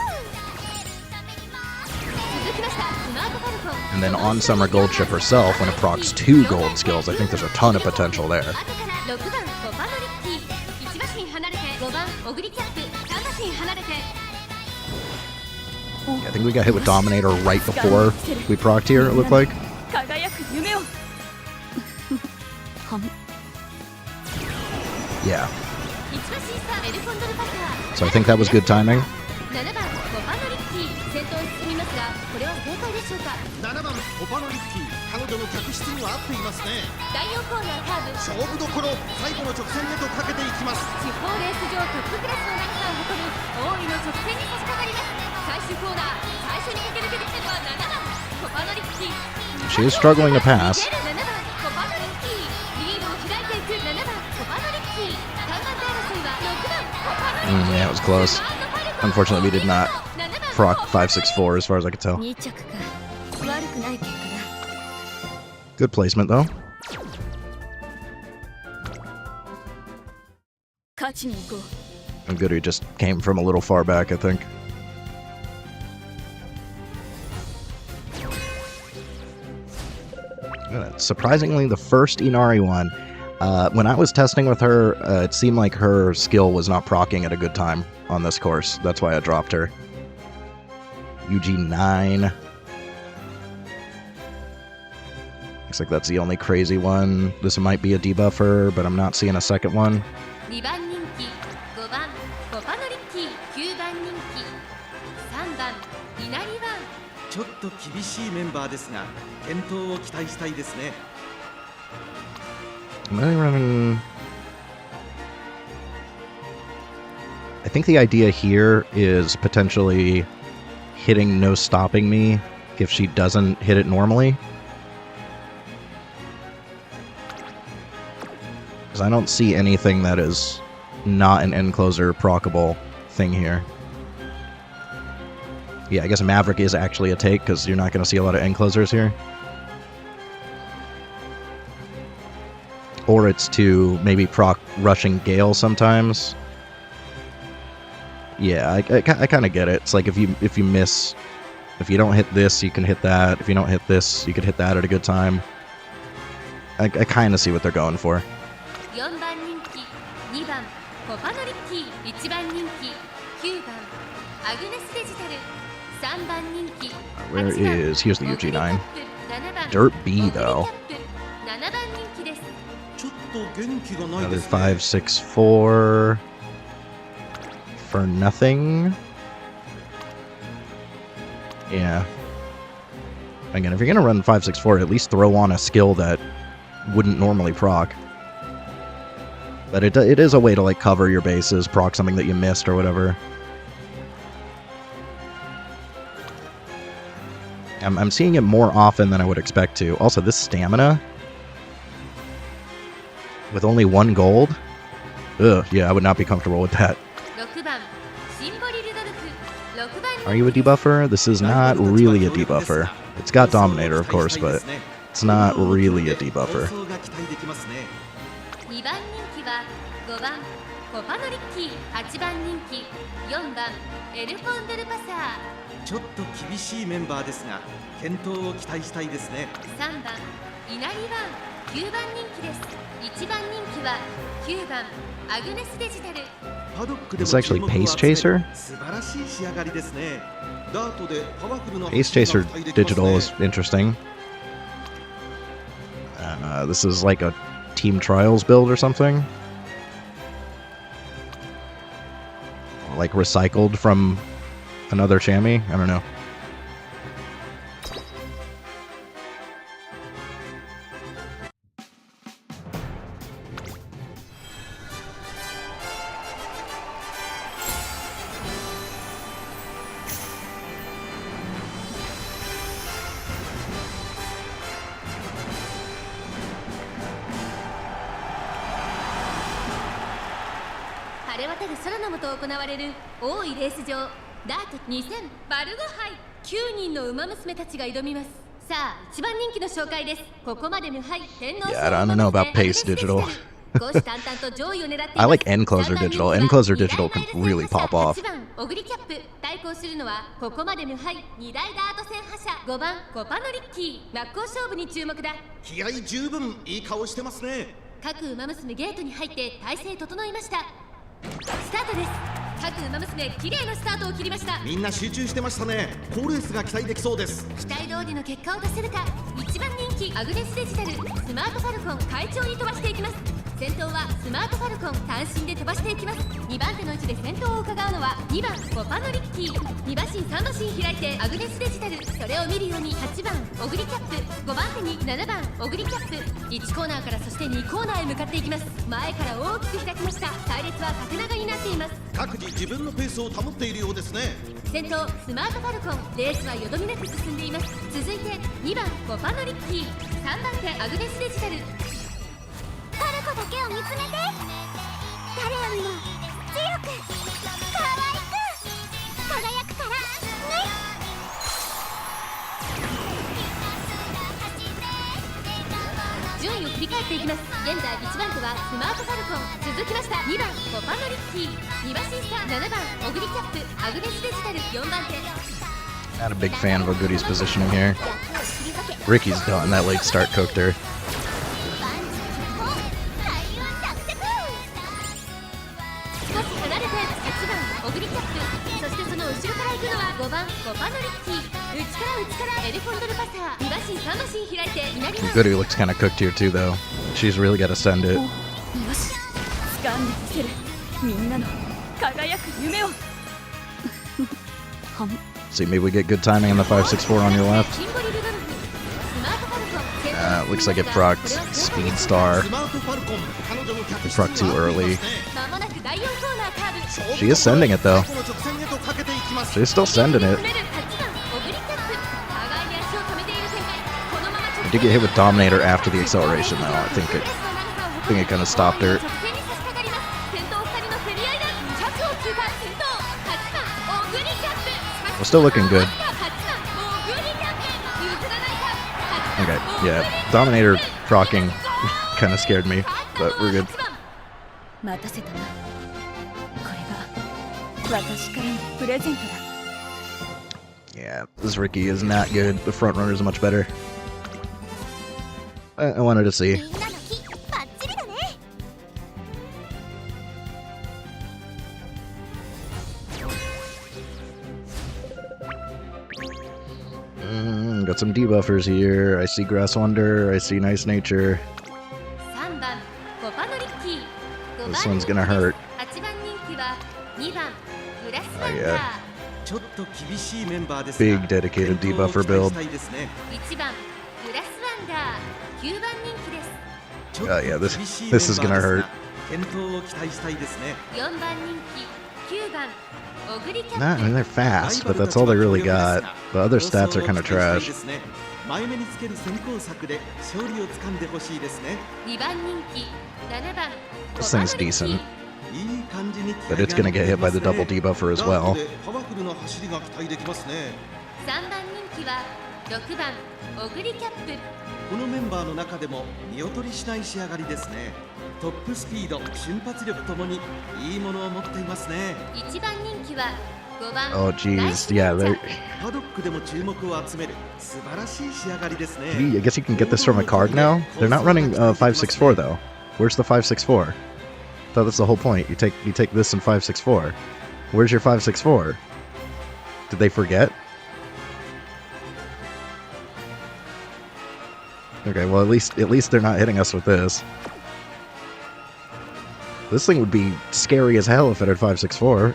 続きましたスマートファルコン And then on Summer Gold Chip herself, when it procs 2 gold skills, I think there's a ton of potential there. 後から6番コパノリッキー1馬身離れて5番オグリキャップ3馬身離れて I think we got hit with Dominator right before we procced here, it looked like. 輝く夢を Yeah. 一番審査エルコンドルパター So I think that was good timing. 7番コパノリッキー先頭に進みますがこれは正解でしょうか。7番コパノリッキー、彼女の客室には合っていますね。第4コーナーカーブ勝負どころ、最後の直線へとかけていきます。地方レース場トップクラスの長さを誇る大井の直線に差し掛かります。最終コーナー最初に駆け抜けてきたのは7番コパノリッキー。 She is struggling to pass. 逃げる7番コパノリッキー、リードを開いていく7番コパノリッキー。3番手争いは6番コパノリッキー。 Yeah, it was close. Unfortunately, we did not proc 564 as far as I could tell. 2着か悪くない結果だ Good placement though. 勝ちに行こう And Goody just came from a little far back, I think. Surprisingly, the first Inari one, when I was testing with her, it seemed like her skill was not proccing at a good time on this course. That's why I dropped her. UG9. Looks like that's the only crazy one. This might be a debuffer, but I'm not seeing a second one. 2番人気5番コパノリッキー、9番人気3番イナリワン。ちょっと厳しいメンバーですが、健闘を期待したいですね。 I'm really running. I think the idea here is potentially hitting no stopping me if she doesn't hit it normally. Because I don't see anything that is not an end closer proccable thing here. Yeah, I guess Maverick is actually a take because you're not going to see a lot of end closers here. Or it's to maybe proc rushing Gale sometimes. Yeah, I kind of get it. It's like if you miss, if you don't hit this, you can hit that. If you don't hit this, you could hit that at a good time. I kind of see what they're going for. 4番人気2番コパノリッキー、1番人気9番アグネスデジタル、3番人気 Where 8番 is, here's the UG9. 7番 Dirt B though. 7番人気です。ちょっと元気がない Another ですね。 564 for nothing. Yeah. Again, if you're gonna run 564, at least throw on a skill that wouldn't normally proc. But it is a way to like cover your bases, proc something that you missed or whatever. I'm seeing it more often than I would expect to. Also, this stamina with only 1 gold. Ugh, yeah, I would not be comfortable with that. 6番シンボリルドルフ、6番人気 Are you a debuffer? This is not really a debuffer. It's got Dominator, of course, but it's not really a debuffer. 放送が期待できますね。2番人気は5番コパノリッキー、8番人気4番エルコンドルパサちょっと厳しいメンバーですが、健闘を期待したいですね。ー、3番イナリワン、9番人気です。1番人気は9番アグネスデジタル。パドックでも It's actually 注目を Pace 集める Chaser? 素晴らしい仕上がりですね。ダートでパワフルな Pace Chaser 走りが期待でき Digital ま is すね。 interesting. This is like a Team Trials build or something. Like recycled from another chamois? I don't know. Hare 晴れ渡る空の下行われる大井レース場ダート2000バルゴ杯、9人の馬娘たちが挑みます。さあ、一番人気の紹介です。ここまで無敗、天皇賞 Yeah, I don't know about Pace Digital. 虎視眈々と上位を狙っています。 I like End Closer Digital. End Closer Digital can really pop off. 8番オグリキャップ、対抗するのはここまで無敗2大ダート戦覇者5番コパノリッキー。真っ向勝負に注目だ。気合十分、いい顔してますね。各馬娘ゲートに入って体勢整いました。スタートです。各馬娘綺麗なスタートを切りました。みんな集中してましたね。好レースが期待できそうです。期待通りの結果を出せるか。1番人気アグネスデジタルスマートファルコン快調に飛ばしていきます。先頭はスマートファルコン単身で飛ばしていきます。2番手の位置で先頭を伺うのは2番コパノリッキー。2馬身3馬身開いてアグネスデジタル、それを見るように8番オグリキャップ、5番手に7番オグリキャップ。1コーナーからそして2コーナーへ向かっていきます。前から大きく開きました。隊列は縦長になっています。各自自分のペースを保っているようですね。先頭スマートファルコン、レースはよどみなく進んでいます。続いて2番コパノリッキー、3番手アグネスデジタル。パルコだけを見つめて。誰よりも強く可愛く輝くからね。順位を振り返っていきます。現在1番手はスマートファルコン、続きました2番コパノリッキー、2馬身差7番オグリキャップ、アグネスデジタル4番手。 Not a big fan of Oguri's positioning here. Ricky's done. That late start cooked her. 少し離れて8番オグリキャップ、そしてその後ろから行くのは5番コパノリッキー。内からエルコンドルパサー、2馬身3馬身開いて左側。 Oguri looks kind of cooked here too, though. She's really got to send it. よし掴んでみせるみんなの輝く夢を。See, maybe we get good timing on the 564 on your left. シンボリルドルフ、スマートファルコン、 Looks like it procced Speed Star. スマートファルコン、彼女の客 Proc too early. まもなく第4コーナーカーブ。 She is sending it, though. この直線へとかけていきます。 She's still sending it. 詰める8番オグリキャップ、互いに足を止めている展開。このまま I did get hit with Dominator after the acceleration, though. I think it kind of stopped her. 直線に差し掛かります。先頭2人の競り合いだ。着を通過。先頭8番オグリキャップ。 We're still looking good. 8番オグリキャップ、譲らないか。 Okay, yeah. Dominator procking kind of scared me, but we're good. 待たせたな。これが私からのプレゼントだ。 Yeah, this Ricky is not good. The front runner is much better. I wanted to see. みんなの木バッチリだね。 Got some debuffers here. I see Grass Wonder. I see Nice Nature. 3番コパノリッキー、 5 This 番 one's gonna hurt. 8番人気は2番グラスワン Oh, ダ yeah. ー。ちょっと厳しいメンバーですが、 Big dedicated 健闘を debuffer 期待 build. したいですね。 1番グラスワンダー、9番人気です。ちょっ Oh, yeah, と this- 厳しい this is メンバー gonna です hurt. が健闘を期待したいですね。 4番人気9番オグリキャ Nah, I ッ mean, プ。 they're fast, but that's all they really got. The other stats are kind of trash. 前目につける先行策で勝利をつかんでほしいですね。 2番人気7番 This thing's decent. いい感じに But it's gonna get hit by the double debuffer as well. パワフルな走りが期待できますね。 3番人気は6番オグリキャップ。このメンバーの中でも見劣りしない仕上がりですね。トップスピード、瞬発力ともにいいものを持っていますね。 1番人気は5番 Oh, ナイ jeez. ス Yeah, ナイ they're. パドックでも注目を集める素晴らしい仕上がりですね。 I guess you can get this from a card now. They're not running 564 though. Where's the 564? I thought that's the whole point. You take this and 564. Where's your 564? Did they forget? Okay, well at least they're not hitting us with this. This thing would be scary as hell if it had 564.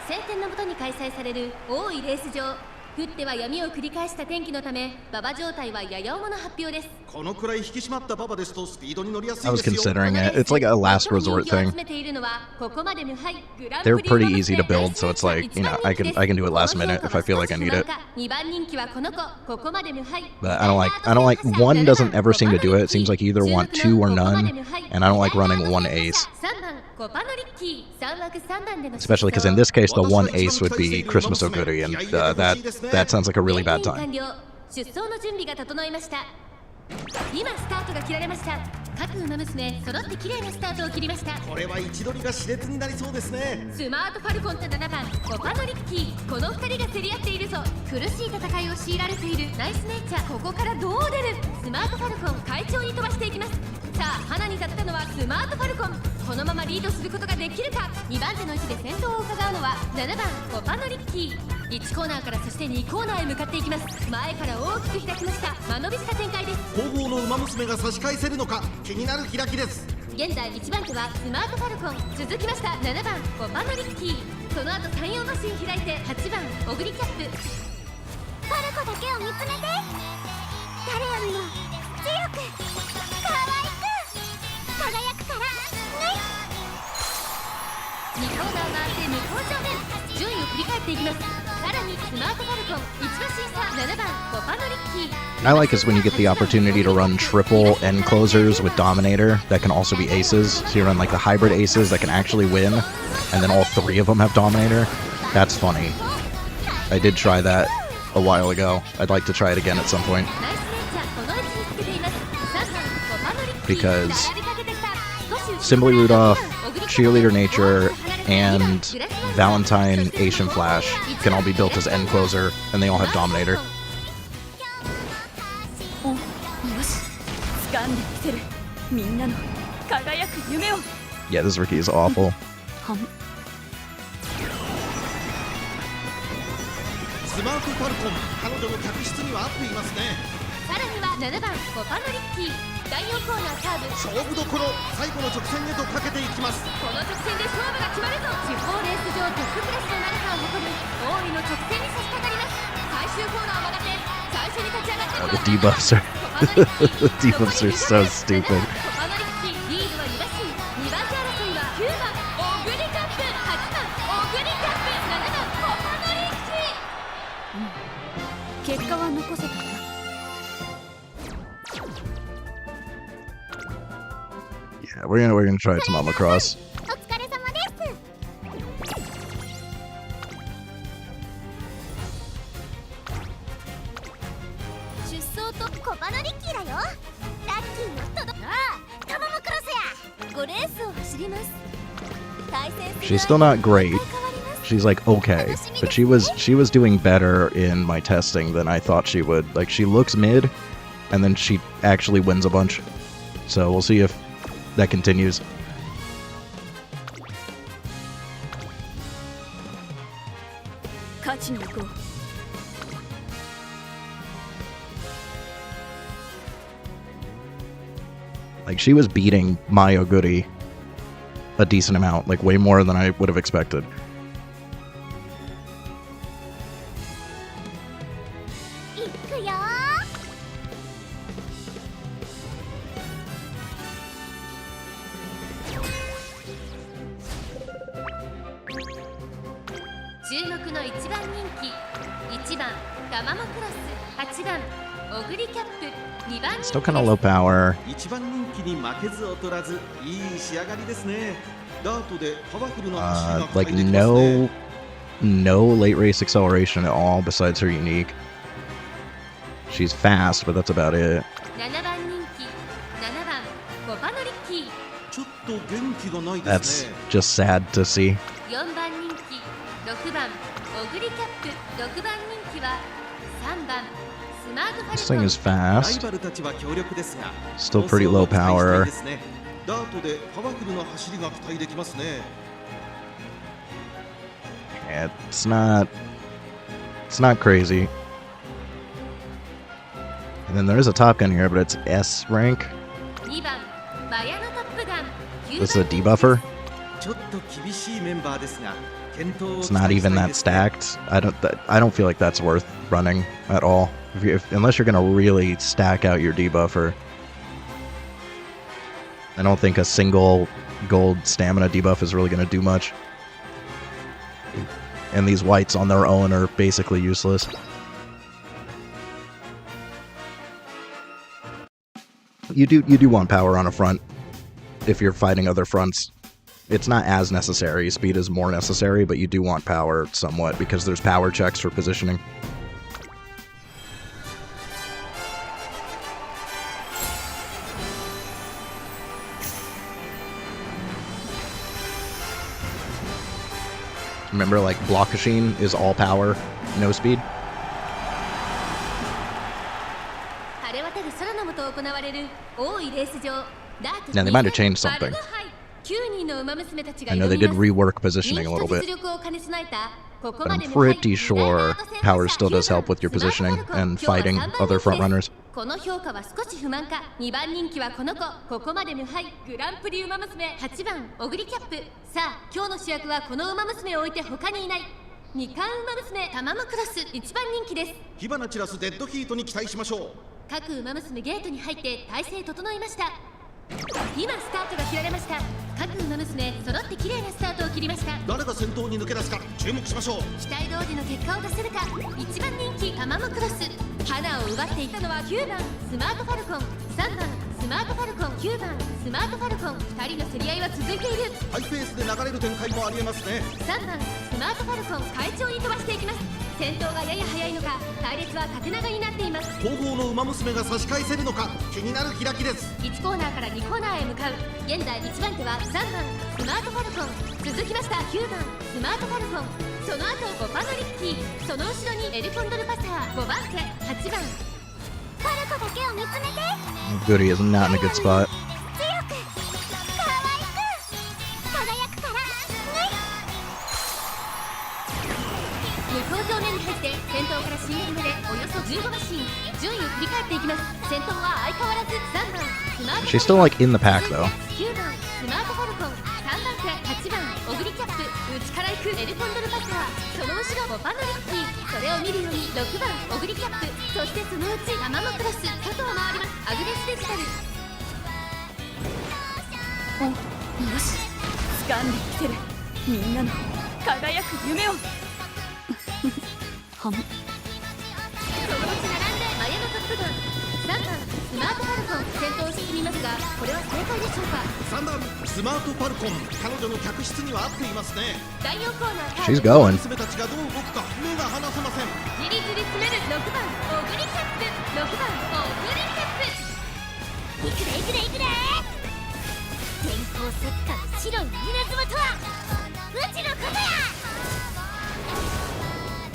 晴天のもとに開催される大井レース場。降っては闇を繰り返した天気のため、馬場状態はやや重の発表です。このくらい引き締まった馬場ですとスピードに乗りやす I い was ですよ。 considering it. It's like a last resort thing. They're pretty easy to build, so it's like, you know, I can do it last minute if I feel like I need it. But I don't like one doesn't ever seem to do it. It seems like you either want two or none, and I don't like running one ace. Especially because in this case, the one ace would be Christmas Oguri, and that sounds like a really bad time. 出走の準備が整いました。今スタートが切られました。各馬娘揃って綺麗なスタートを切りました。これは位置取りが熾烈になりそうですね。スマートファルコンと7番コパノリッキー、この2人が競り合っているぞ。苦しい戦いを強いられているナイスネイチャー、ここからどう出る。スマートファルコン快調に飛ばしていきます。さあ花に立ったのはスマートファルコン、このままリードすることができるか。2番手の位置で先頭を伺うのは7番コパノリッキー。1コーナーからそして2コーナーへ向かっていきます。前から大きく開きました。間延びした展開です。後方の馬娘が差し返せるのか気になる開きです。現在1番手はスマートファルコン、続きました7番コパノリッキー、その後34馬身開いて8番オグリキャップ。パルコだけを見つめて、誰よりも強く可愛く輝くからね。2コーナー回って向こう正面、順位を振り返っていきます。さらにスマートファルコン1馬身差7番コパノリッキー。I like is when you get the opportunity to run triple end closers with Dominator that can also be aces. So you run like the hybrid aces that can actually win, and then all 3 of them have Dominator. That's funny. I did try that a while ago. I'd like to try it again at some point. Because Simply Rudolph, Cheerleader Nature, and Valentine Asian Flash can all be built as end closer, and they all have Dominator. お、よし、掴んでみせる。みんなの輝く夢を。Yeah, this rookie is awful. はん。スマートファルコン、彼女の客室には合っていますね。さらには7番コパノリッキー、第4コーナーカーブ、勝負どころ、最後の直線へとかけていきます。この直線で勝負が決まるぞ。地方レース場トップクラスの長さを誇る大井の直線に差し掛かります。最終コーナーを曲がって最初に立ち上がったのは The debuffs are the debuffs are so stupid. コパノリッキー、リードは2馬身、2番手争いは9番オグリカップ、8番オグリカップ、7番コパノリッキー。結果は残せたかな。Yeah, we're gonna try some Mama Cross. お疲れ様です。出走とコパノリッキーだよ。ラッキーの人だ。ああ、タマムクロスや。5レースを走ります。対戦する She's still not great. She's like okay, but she was doing better in my testing than I thought she would. Like she looks mid, and then she actually wins a bunch. So we'll see if that continues. 勝ちに行こう。Like she was beating my Oguri a decent amount, like way more than I would have expected. いくよ。注目の1番人気、1番ガマモクロス、8番オグリキャップ、2番人気 Still kind of low power. 一番人気に負けず劣らず、いい仕上がりですね。ダートでパワフルな走りが期 Like 待できますね。 no late race acceleration at all besides her unique. She's fast, but that's about it. 7番人気、7番コパノリッキー、ちょっと元気がないです That's ね。 just sad to see. 4番人気、6番オグリキャップ、6番人気は3番スマートファ This ル thing コン。 is ライ fast. バルたちは強力ですが、 Still pretty low 好走を期待したい power. ですね。ダートでパワフルな走りが期待できますね。It's not crazy. And then there is a Top Gun here, but it's S rank. 2番バヤのトップガン、9 This is a 番人気 debuffer. ちょっと厳しいメンバーですが、健闘を It's 期 not 待し even たい that ですね。 stacked. I don't feel like that's worth running at all. Unless you're gonna really stack out your debuffer. I don't think a single gold stamina debuff is really gonna do much. And these whites on their own are basically useless. You do want power on a front if you're fighting other fronts. It's not as necessary. Speed is more necessary, but you do want power somewhat because there's power checks for positioning. Remember, like, Blockachine is all power, no speed. 晴れ渡る空の下行われる大いレース場ダート Now, they might have changed something. 9人の馬娘たちが I know they did rework positioning a little bit. 人気と実力を兼ね備えたここ But ま I'm で無敗 pretty sure power still does help with your positioning and fighting other frontrunners. この評価は少し不満か。2番人気はこの子、ここまで無敗グランプリ馬娘8番オグリキャップ。さあ今日の主役はこの馬娘を置いて他にいない。2冠馬娘タマムクロス1番人気です。火花散らすデッドヒートに期待しましょう。各馬娘ゲートに入って体勢整いました。今スタートが切られました。各馬娘揃って綺麗なスタートを切りました。誰が先頭に抜け出すか注目しましょう。期待通りの結果を出せるか。1番人気タマムクロス。花を奪っていたのは9番スマートファルコン、3番スマートファルコン、9番スマートファルコン。2人の競り合いは続いている。ハイペースで流れる展開もありえますね。3番スマートファルコン快調に飛ばしていきます。先頭がやや速いのか隊列は縦長になっています。後方の馬娘が差し返せるのか気になる開きです。1コーナーから2コーナーへ向かう。現在1番手は3番スマートファルコン、続きました9番スマートファルコン、その後5番のリッキー、その後ろにエルコンドルパサー、5番手8番。パルコだけを見つめて。 Goody is not in a good spot. 強く可愛く輝くからね。向こう上面に入って先頭からシングルまでおよそ15馬身、順位を振り返っていきます。先頭は相変わらず3番スマートファルコン、 She's still like in the pack though. 9番スマートファルコン、3番手8番オグリキャップ、内から行くエルコンドルパサー、その後ろ5番のリッキー、それを見るように6番オグリキャップ、そしてそのうちタマムクロス外を回ります。アグレスデジタル。お、よし掴んできてるみんなの輝く夢をはむ。そのうち並んで前のトップガン3番スマートファルコン、先頭を進みますがこれは正解でしょうか。3番スマートファルコン、彼女の客室には合っていますね。第4コーナー She's going. 娘たちがどう動くか目が離せません。じりじり詰める6番オグリキャップ、6番オグリキャップ。いくでいくでいくで。電光石火の白い稲妻とはうちのことや。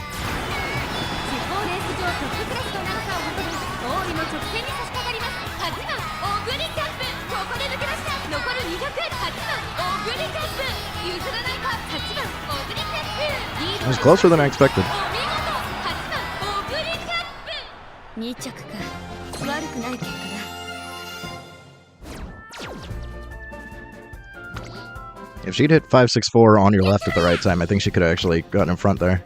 地方レース場トップクラスの長さを誇る王位の直線に差し掛かります。8番オグリキャップ、ここで抜け出した。残る200、8番オグリキャップ譲らないか。8番オグリキャップ、リー It ド was closer than I expected. お見事。8番オグリキャップ。2着か悪くない結果だ。If she'd hit 564 on your left at the right time, I think she could have actually gotten in front there.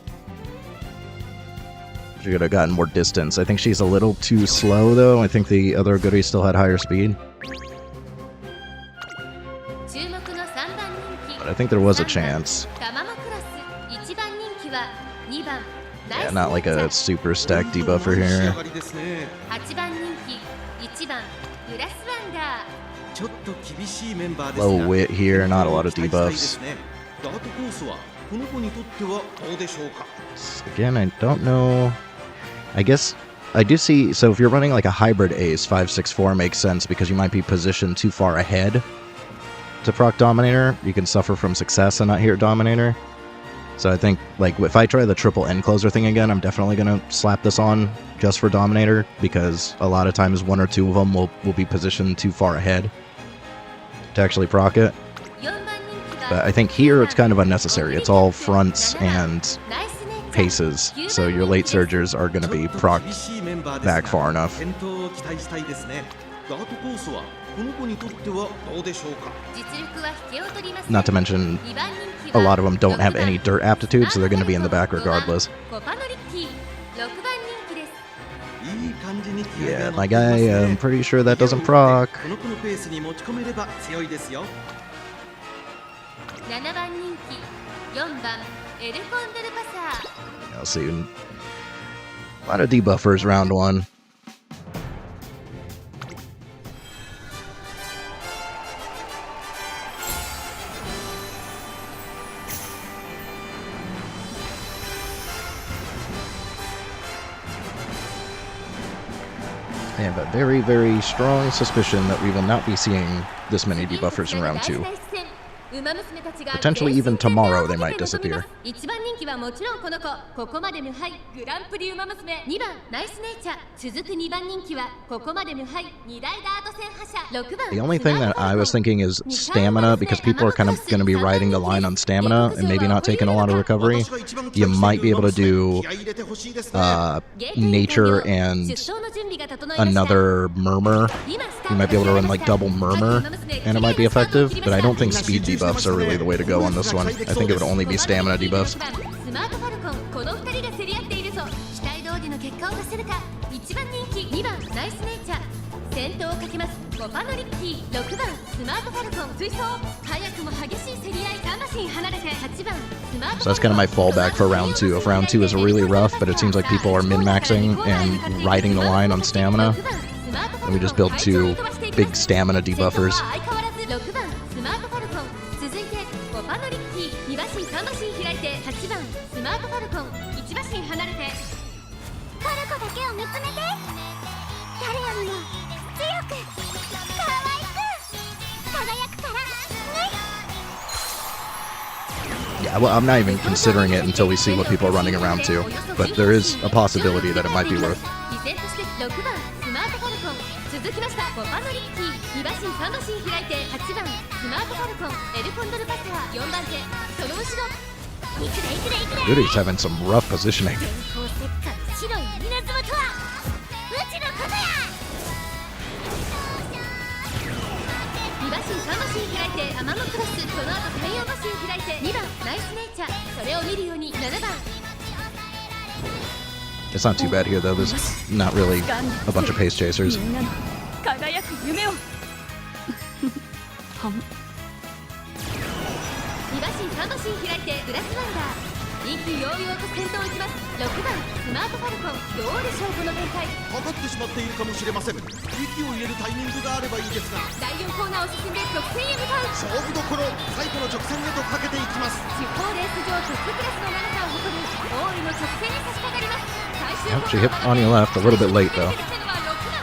She could have gotten more distance. I think she's a little too slow, though. I think the other goodies still had higher speed. 注目の3番人気 But I think there was a chance. タマモクロス。1番人気は2番ナイ Yeah, ス not like a super stack debuffer 仕 here. 上がりですね。 8番人気1番グラスワンダー。ちょっと厳しいメンバーですが Low wit here, not a lot of 期待したいで debuffs. すね。ダートコースはこの子にとってはどうでしょうか。 Again, I don't know. I guess I do see. So if you're running like a hybrid ace, 564 makes sense because you might be positioned too far ahead to proc Dominator. You can suffer from success and not hit Dominator. So I think like if I try the triple end closer thing again, I'm definitely gonna slap this on just for Dominator because a lot of times one or two of them will be positioned too far ahead to actually proc it. 4番人気は But I think here it's kind of unnecessary. It's all fronts and ナイスネイチャー paces, so your late surgers are going to be ちょっと proc 厳しいメンバーですが back far enough. 健闘を期待したいですね。ダートコースはこの子にとってはどうでしょうか。実力は引けを取りません。 Not to mention, 2番人気 a は lot of them don't have any dirt aptitude, so they're going to be in the back regardless. コパノリッキー6番人気です。いい感じに気合 Yeah, が乗 my っています guy, ね I'm pretty sure that doesn't proc. この子のペースに持ち込めれば強いですよ。7番人気4番エルコンドルパサー。 I'll see. A lot of debuffers round one. I have a very, very strong suspicion that we will not be seeing this many debuffers in round 2. Potentially even tomorrow they might disappear. 1番人気はもちろんこの子、ここまで無敗グランプリウマ娘。2番ナイスネイチャー、続く2番人気はここまで無敗2大ダート戦覇者。6番 The only thing that I was thinking is stamina, because people are kind of going to be riding the line on stamina and maybe not taking a lot of recovery. You might be able to do nature and another murmur. You might be able to run like double murmur and it might be effective, but I don't think speed debuffs are really the way to go on this one. I think it would only be stamina debuffs. スマートファルコン、この2人が競り合っているぞ。期待通りの結果を出せるか。1番人気、2番ナイスネイチャー、先頭をかけます。5番のリッキー、6番スマートファルコン追走。早くも激しい競り合い、魂離れて。8番スマート So that's kind of my fallback for round 2. If round 2 is really rough, but it seems like people are min-maxing and riding the line on stamina, then we just build 2 big stamina debuffers. 6番スマートファルコン、続いて5番のリッキー、2馬身3馬身開いて。8番スマートファルコン、1馬身離れて。ファルコだけを見つめて。誰よりも強く可愛く輝くからね。 Yeah, well, I'm not even considering it until we see what people are running around 2, but there is a possibility that it might be worth. 依然として6番スマートファルコン、続きました5番のリッキー、2馬身3馬身開いて。8番スマートファルコン、エルコンドルパスター、4番手その後ろ。いくでいくでいくで。 Goody's having some rough positioning. 電光石火白い稲妻とはうちのことや。2馬身3馬身開いて。アマモクロス、その後第4馬身開いて。2番ナイスネイチャー、それを見るように。7番 It's not too bad here, though. There's not really a bunch of pace chasers. みんなの輝く夢をはん2馬身3馬身開いて。グラスワンダー、意気揚々と先頭を行きます。6番スマートファルコン、どうでしょうこの展開。かかってしまっているかもしれません。息を入れるタイミングがあればいいですが、第4コーナーを進んで直線へ向かう。勝負どころ、最後の直線へとかけていきます。地方レース場トップクラスの長さを誇る大井の直線に差し掛かります。最終 Oh, she hit on your left a little bit late, though. 出てきたのは6番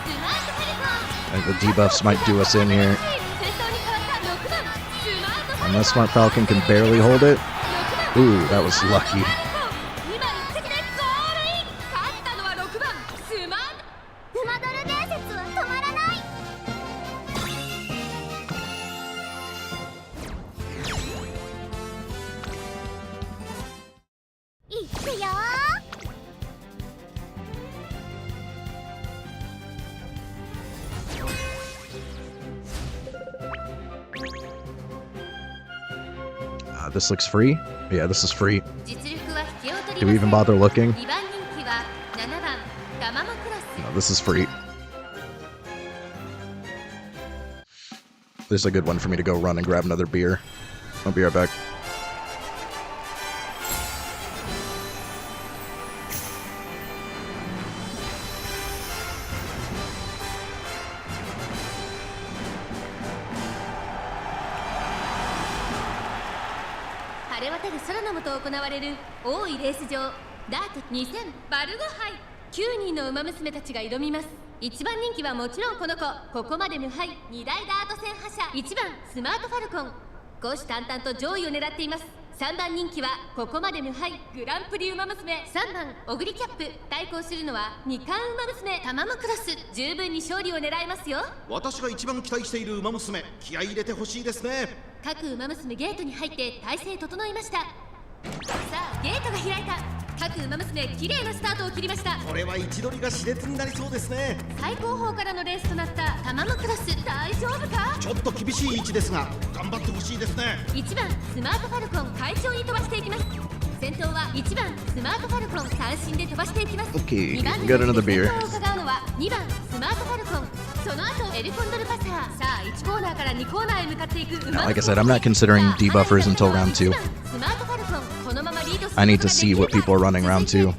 スマートファルコン。 I think the debuffs might do us in here. 先頭に変わった6番スマートファルコン。 Unless Smart Falcon can barely hold it. 6番 Ooh, that was lucky. 今一滴でゴールイン。勝ったのは6番スマート。馬ドル伝説は止まらない。いくよThis looks free. Yeah, this is free. 実力は引けを取 Do り we ま even せん。 bother looking? 2番人気は7番ガマモクロス。 No, this is free. This is a good one for me to go run and grab another beer. I'll be right back. 晴れ渡る空の下行われる大井レース場ダート2000バルゴ杯。9人の馬娘たちが挑みます。1番人気はもちろんこの子、ここまで無敗2大ダート戦覇者。1番スマートファルコン、虎視眈々と上位を狙っています。3番人気はここまで無敗グランプリ馬娘。3番オグリキャップ、対抗するのは2冠馬娘タマモクロス。十分に勝利を狙えますよ。私が一番期待している馬娘、気合い入れてほしいですね。各馬娘ゲートに入って体勢整いました。さあゲートが開いた。各馬娘綺麗なスタートを切りました。これは位置取りが熾烈になりそうですね。最高峰からのレースとなったタマモクロス、大丈夫か。ちょっと厳しい位置ですが頑張ってほしいですね。1番スマートファルコン、快調に飛ばしていきます。先頭は1番スマートファルコン、三振で飛ばしていきます。 Okay, 2番 we got another 先 beer. 頭を伺うのは2番スマートファルコン、その後エルコンドルパサー。さあ1コーナーから2コーナーへ向かっていく馬 Now, like I said, I'm not considering debuffers until round 2. スマートファルコン、このままリードする I need to see what people are running round 2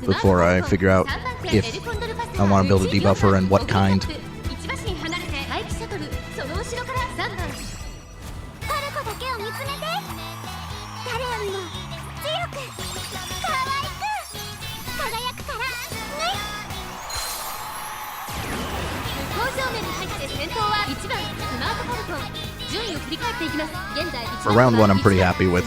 before I figure out if I want to build a debuffer and what kind. 1馬身離れて待機シャトル、その後ろから3番ファルコだけを見つめて。誰よりも強く可愛く輝くからね。向こう正面に入って先頭は1番スマートファルコン。順位を振り返っていきます。現在 For round 1, I'm pretty happy with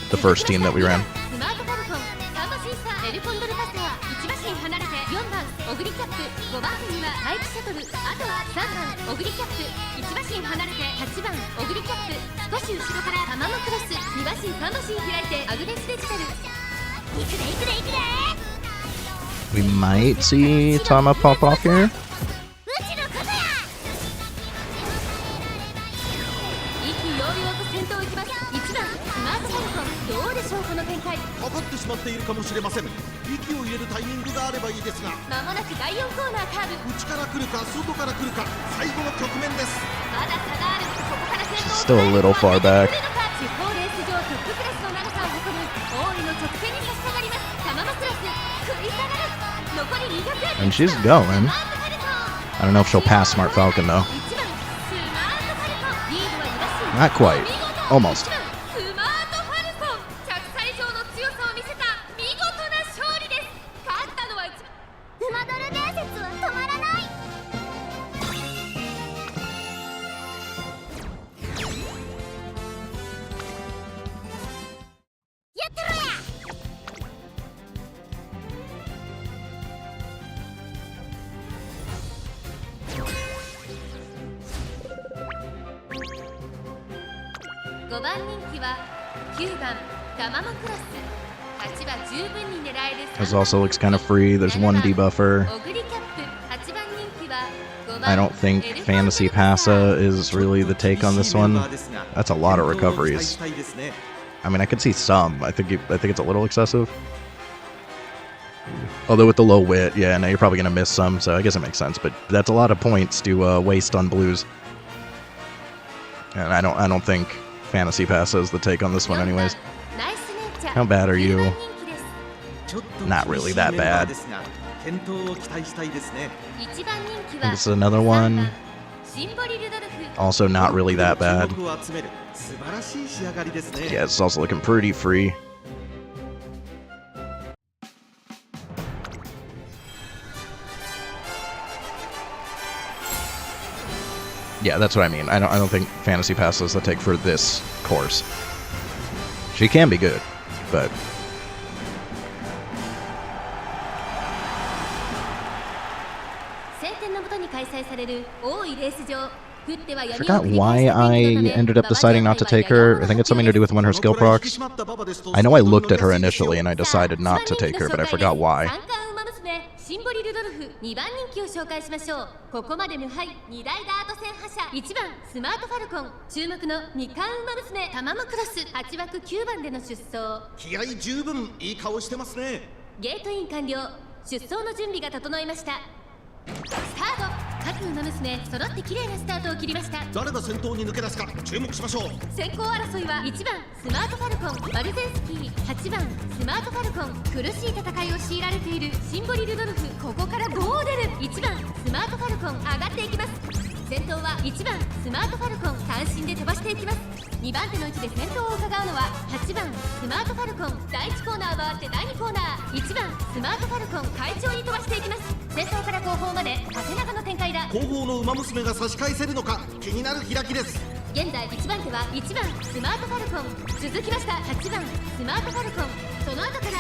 the first team that we ran. スマートファルコン、サンバシンサー、エルコンドルパスは1馬身離れて4番オグリキャップ、5番手には大気シャトル、あとは3番オグリキャップ、1馬身離れて8番オグリキャップ、少し後ろからタマモクロス、2馬身3馬身開いてアグネスデジタル。いくでいくでいくで We might see Tama pop off here. 意気揚々と先頭行きます。1番スマートファルコン、どうでしょうこの展開。かかってしまっているかもしれません。息を入れるタイミングがあればいいですが、まもなく第4コーナーカーブ。内から来るか外から来るか、最後の局面です。まだ差がある。ここから先頭 Still a little far back. 地方レース場トップクラスの長さを誇る大井の直線に差し掛かります。タママクラス食い下がる。残り200。 And she's going. I don't know if she'll pass Smart Falcon though. 1番スマートファルコン、リードは2馬身。 Not quite. Almost. 1番スマートファルコン、着差以上の強さを見せた見事な勝利です。勝ったのは1番馬ドル伝説は止まらない。やってろや。5番人気は9番タマモクラス。勝ちは十分に狙える。 This also looks kind of free. There's one debuffer. オグリキャップ。8番人気は5番 I don't think Fantasy Passa is really the take on this one. That's a lot of recoveries. I mean, I could see some. I think it's a little excessive. Although with the low wit, yeah, now you're probably gonna miss some, so I guess it makes sense. But that's a lot of points to waste on blues. And I don't think Fantasy Passa is the take on this one, anyways. How bad are you? Not really that bad. And this is another one. Also not really that bad. Yeah, it's also looking pretty free. Yeah, that's what I mean. I don't think Fantasy Pass is the take for this course. She can be good, but I forgot why I ended up deciding not to take her. I think it's something to do with when her skill procs. I know I looked at her initially and I decided not to take her, but I forgot why. シンボリルドルフ2番人気を紹介しましょう。ここまで無敗2大ダート戦覇者。1番スマートファルコン、注目の2冠馬娘タマモクロス、8枠9番での出走。気合十分、いい顔してますね。ゲートイン完了。出走の準備が整いました。スタート。各馬娘揃って綺麗なスタートを切りました。誰が先頭に抜け出すか注目しましょう。先行争いは1番スマートファルコン、マルゼンスキー、8番スマートファルコン。苦しい戦いを強いられているシンボリルドルフ。ここから5を出る。1番スマートファルコン、上がっていきます。先頭は1番スマートファルコン、単身で飛ばしていきます。2番手の位置で先頭を伺うのは8番スマートファルコン。第1コーナー回って第2コーナー、1番スマートファルコン、快調に飛ばしていきます。先頭から後方まで縦長の展開だ。後方の馬娘が差し返せるのか気になる開きです。現在1番手は1番スマートファルコン、続きました8番スマートファルコン。その後から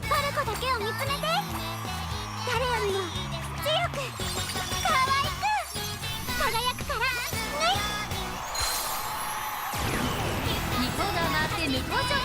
パルコだけを見つめて。誰よりも強く可愛く輝くからね。2コーナー回って向こう正面。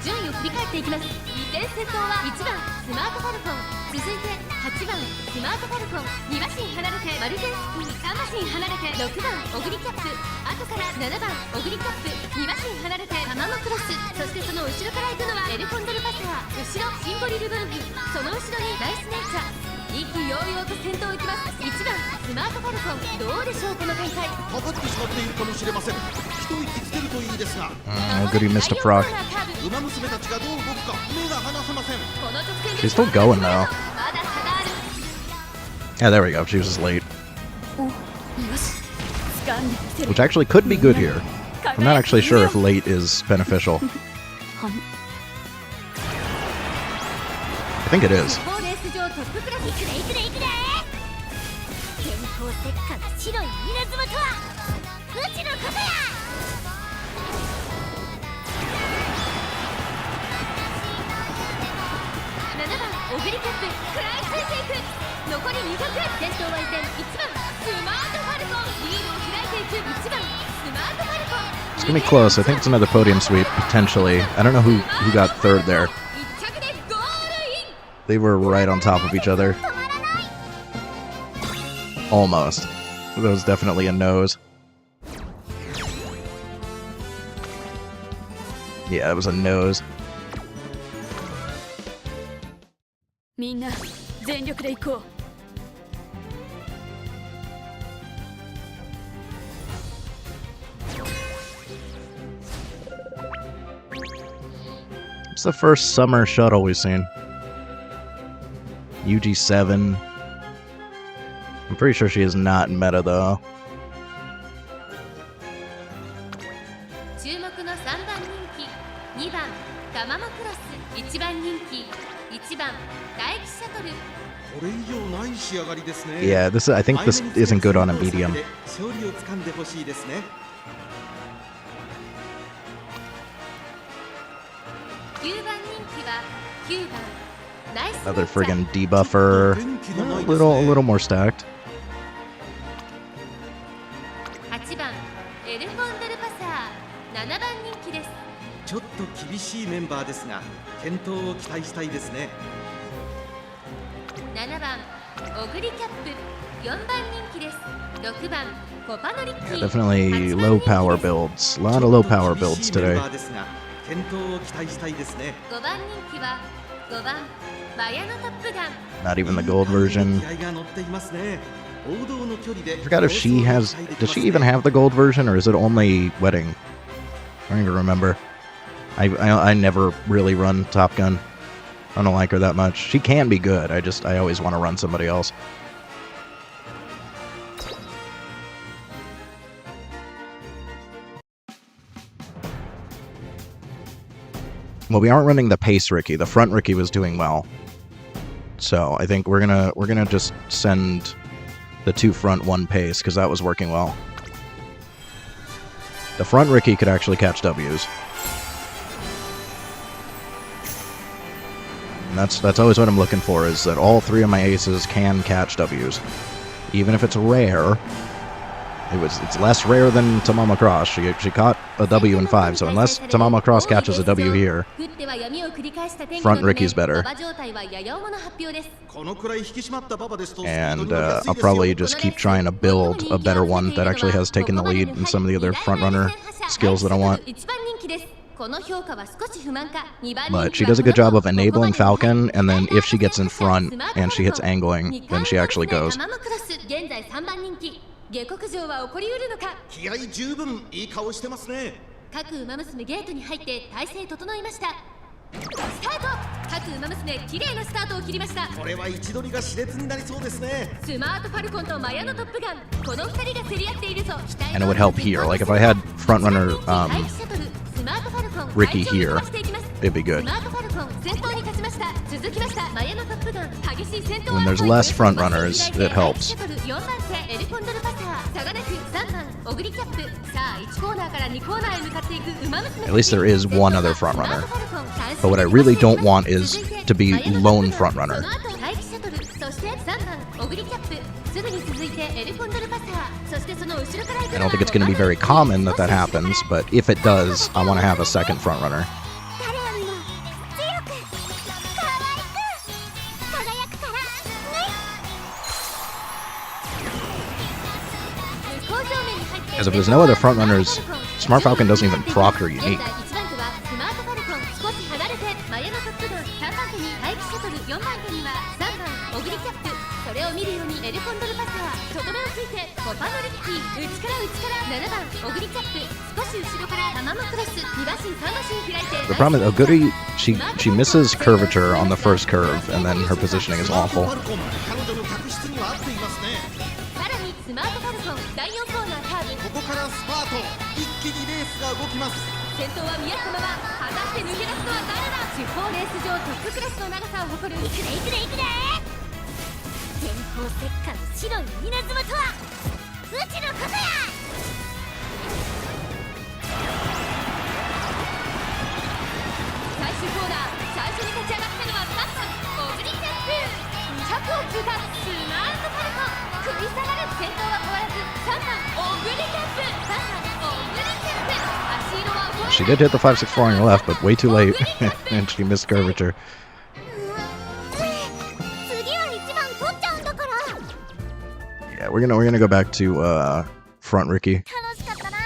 順位を振り返っていきます。依然先頭は1番スマートファルコン、続いて8番スマートファルコン、2馬身離れてマルゼンスキー、3馬身離れて6番オグリキャップ、後から7番オグリキャップ、2馬身離れてタマモクロス、そしてその後ろから行くのはエルコンドルパスター、後ろシンボリルドルフ、その後ろにナイスネイチャー。意気揚々と先頭行きます。1番スマートファルコン、どうでしょうこの展開。かかってしまっているかもしれません。一息つけるといいですが。Good, you missed a proc. 馬娘たちがどう動くか目が離せません。 She's still going though. Yeah, there we go. She was just late. Which actually could be good here. I'm not actually sure if late is beneficial. I think it is. 電光石火の白い稲妻とはうちのことや。7番オグリキャップ食らいついていく。残り200。先頭は依然1番スマートファルコン。リードを開いていく1番スマートファルコン。 It's gonna be close. I think it's another podium sweep, potentially. I don't know who got third there. 1着でゴールイン。 They were right on top of each other. Almost. That was definitely a nose. Yeah, it was a nose. みんな全力で行こう。 It's the first summer shuttle we've seen. UG7. I'm pretty sure she is not in meta though. 注目の3番人気、2番ガマモクロス、1番人気、1番大気シャトル。これ以上ない仕上がりですね。 Yeah, I think this isn't good on a medium. 勝利を掴んでほしいですね。9番人気は9番ナイス Another friggin' debuffer. A little more stacked. 8番エルフォンデルパサー、7番人気です。ちょっと厳しいメンバーですが、健闘を期待したいですね。7番オグリキャップ、4番人気です。6番コパノリッキ Yeah, ー。 definitely low power builds. A lot of low power builds ちょっと厳しいメン today. バーですが、健闘を期待したいですね。5番人気は5番マヤのトップガン。 Not even the gold version. 気合が乗っていますね。王道の距離で I forgot if she has. Does she even have the gold version, or is it only wedding? I don't even remember. I never really run Top Gun. I don't like her that much. She can be good. I always want to run somebody else. Well, we aren't running the pace Ricky. The front Ricky was doing well. So I think we're gonna just send the 2 front 1 pace because that was working well. The front Ricky could actually catch W's. And that's always what I'm looking for, is that all 3 of my aces can catch W's. Even if it's rare, it's less rare than Tamama Cross. She caught a W in 5, so unless Tamama Cross catches a W here, front Ricky's better. And I'll probably just keep trying to build a better one that actually has taken the lead in some of the other front runner skills that I want. But she does a good job of enabling Falcon, and then if she gets in front and she hits angling, then she actually goes. 下克上は起こりうるのか。気合十分いい顔してますね。各馬娘ゲートに入って体勢整いました。スタート。各馬娘綺麗なスタートを切りました。これは位置取りが熾烈になりそうですね。スマートファルコンとマヤのトップガン、この2人が競り合っているぞ。 And it would help here. Like if I had front runner Ricky here, it'd be good. When there's less front runners, it helps. At least there is one other front runner. But what I really don't want is to be lone front runner. I don't think it's going to be very common that that happens, but if it does, I want to have a second front runner. Because if there's no other front runners, Smart Falcon doesn't even proc her unique. The problem is Oguri, she misses curvature on the first curve, and then her positioning is awful. コーナー最初に立ち上がったのは3番オブリキャップ。100を通過スマートファルコン。食い下がる。先頭は変わらず3番オブリキャップ。3番オブリキャップ。足色は She did hit the 564 on your left, but way too late, and she missed curvature. 次は1番取っちゃうんだから。 Yeah, we're gonna go back to front Ricky. 楽しかったな。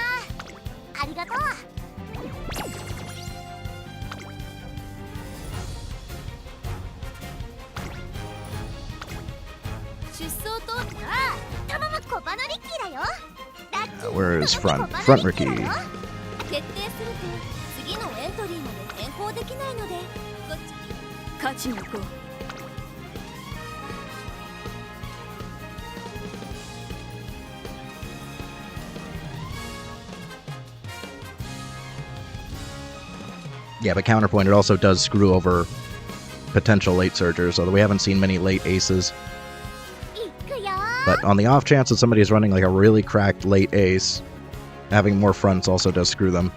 ありがとう。出走と頼むコパのリッキーだよ。ラッキー Where is front コパの front リッキー Ricky? だよ。決定すると次のエントリーまで変更できないのでこっち勝ちに行こう。 Yeah, but counterpoint, it also does screw over potential late surgers, although we haven't seen many late aces. 行くよ。 But on the off chance that somebody's running like a really cracked late ace, having more fronts also does screw them.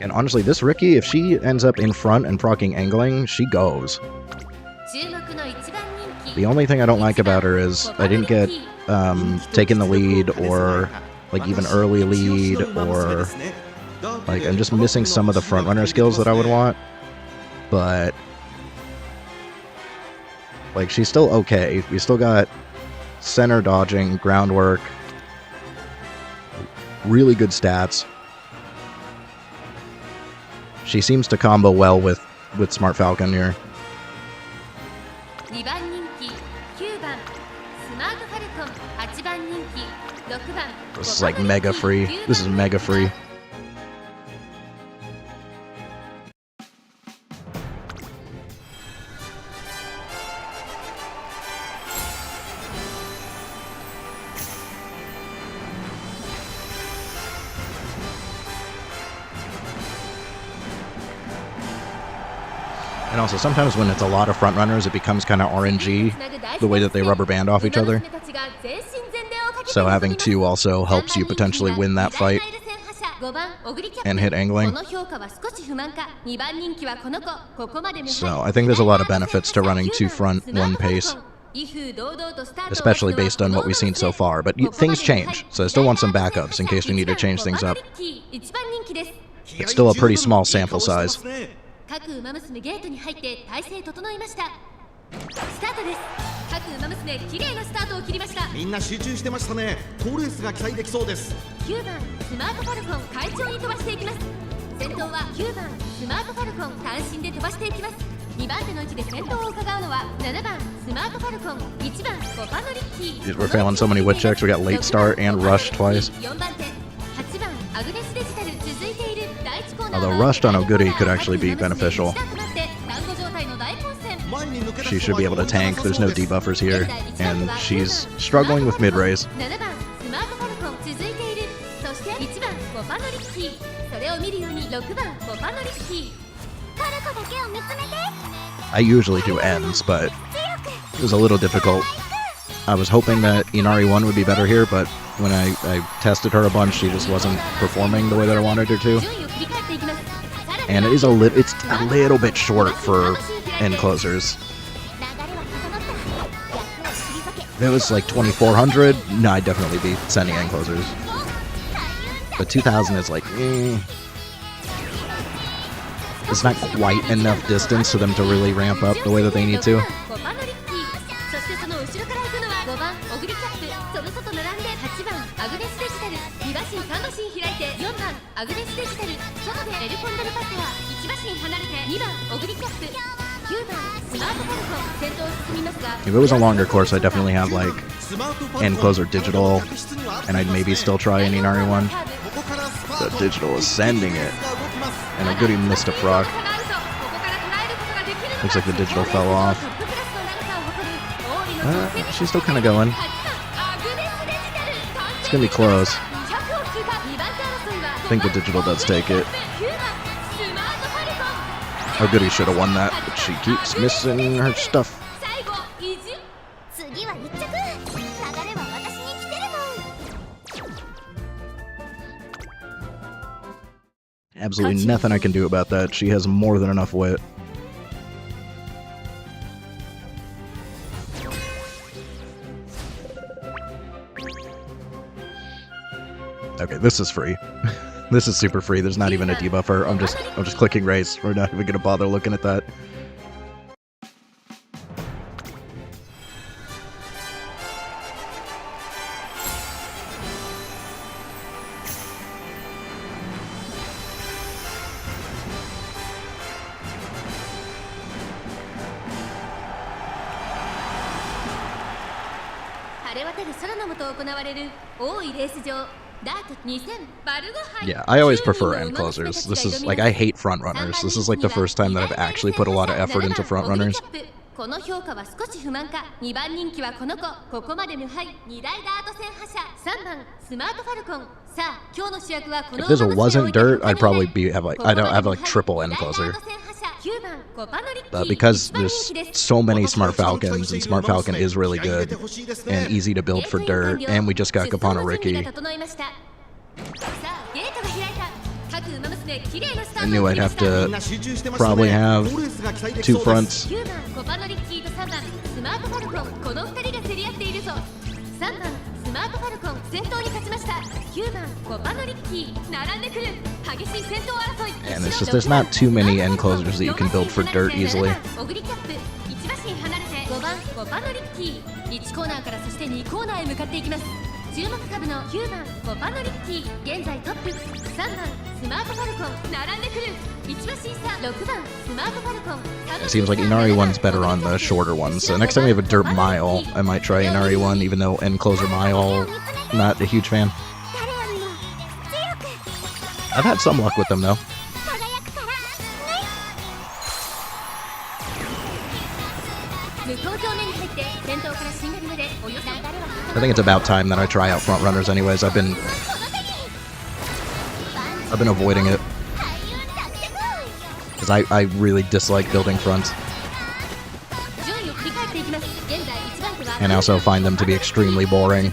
And honestly, this Ricky, if she ends up in front and procking angling, she goes. 注目の1番人気。 The only thing I don't like about her is I didn't get taken the lead or like even early lead or like I'm just missing some of the front runner skills that I would want. But like she's still okay. We still got center dodging, groundwork, really good stats. She seems to combo well with Smart Falcon here. 2番人気9番スマートファルコン。8番人気6番 This is like mega free. This is mega free. And also, sometimes when it's a lot of front runners, it becomes kind of RNG, the way that they rubber band off each other. So having two also helps you potentially win that fight and hit angling. So I think there's a lot of benefits to running two front, one pace, especially based on what we've seen so far. But things change, so I still want some backups in case we need to change things up. It's still a pretty small sample size. 各馬娘ゲートに入って体勢整いました。スタートです。各馬娘綺麗なスタートを切りました。みんな集中してましたね。好レースが期待できそうです。9番スマートファルコン快調に飛ばしていきます。先頭は9番スマートファルコン単身で飛ばしていきます。2番手の位置で先頭を伺うのは7番スマートファルコン、1番コパノリッキー。 We're failing so many wit checks. We got late start and rush twice. 4番手8番アグネスデジタル続いている第1コーナー。 Although rushed on Oguri could actually be beneficial. She should be able to tank. There's no debuffers here, and she's struggling with mid raise. I usually do ends, but it was a little difficult. I was hoping that Inari 1 would be better here, but when I tested her a bunch, she just wasn't performing the way that I wanted her to. And it's a little bit short for end closers. If it was like 2400, no, I'd definitely be sending end closers. But 2000 is like, it's not quite enough distance for them to really ramp up the way that they need to. If it was a longer course, I'd definitely have like end closer digital, and I'd maybe still try an Inari 1. But digital is sending it, and a goodie missed a proc. Looks like the digital fell off. She's still kind of going. It's gonna be close. I think the digital does take it. Oh, goody should have won that, but she keeps missing her stuff. Absolutely nothing I can do about that. She has more than enough wit. Okay, this is free. This is super free. There's not even a debuffer. I'm just clicking race. We're not even gonna bother looking at that. Yeah, I always prefer end closers. This is like, I hate front runners. This is like the first time that I've actually put a lot of effort into front runners. この評価は少し不満か。2番人気はこの子。ここまで無敗。2大ダート戦覇者。3番スマートファルコン。さあ、今日の主役はこの If this wasn't dirt, I'd probably I'd have like triple end closer. Because there's so many Smart Falcons, and Smart Falcon is really good and easy to build for dirt, and we just got Kapana Ricky. I knew I'd have to probably have 2 fronts. マートファルコン先頭に立ちました。9番コパノリッキー並んでくる激しい先頭争い。 And it's just there's not too many end closers that you can build for dirt easily. オグリキャップ1馬身離れて5番コパノリッキー1コーナーからそして2コーナーへ向かっていきます。注目株の9番コパノリッキー現在トップ。3番スマートファルコン並んでくる1馬身差。6番スマートファルコン。 It seems like Inari 1's better on the shorter ones. So next time we have a dirt mile, I might try Inari 1, even though end closer mile, not a huge fan. I've had some luck with them though. I think it's about time that I try out front runners anyways. I've been avoiding it. Because I really dislike building fronts. And I also find them to be extremely boring.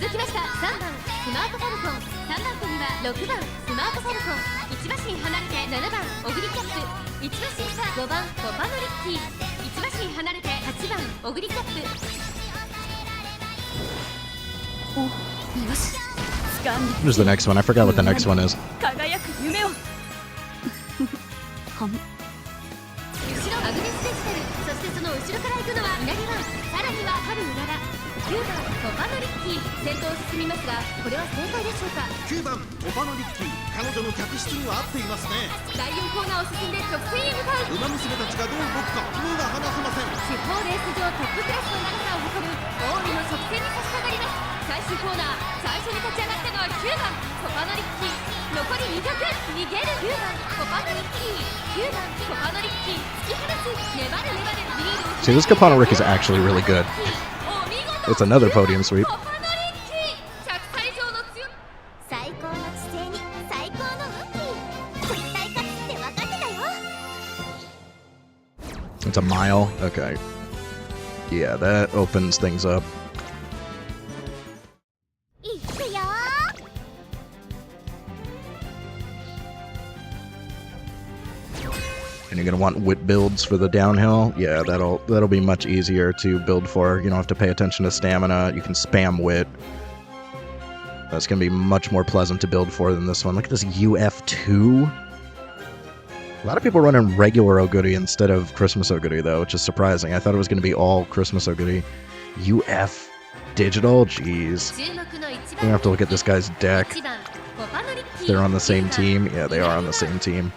Who's the next one? I forgot what the next one is. 9番コパノリッキー先頭を進みますがこれは正解でしょうか。9番コパノリッキー彼女の客室には合っていますね。第4コーナーを進んで直線へ向かう。馬娘たちがどう動くか目が離せません。地方レース場トップクラスの長さを誇る大井の直線に差し掛かります。最終コーナー最初に立ち上がったのは9番コパノリッキー。残り200逃げる9番コパノリッキー。9番コパノリッキー突き放す粘る粘るリードを。 See, this Kapana Rick is actually really good. It's another podium sweep. It's a mile? Okay. Yeah, that opens things up. And you're gonna want wit builds for the downhill. Yeah, that'll be much easier to build for. You don't have to pay attention to stamina. You can spam wit. That's gonna be much more pleasant to build for than this one. Look at this UF2. A lot of people running regular Oguri instead of Christmas Oguri though, which is surprising. I thought it was gonna be all Christmas Oguri. UF digital? Jeez. We're gonna have to look at this guy's deck. They're on the same team. Yeah, they are on the same team.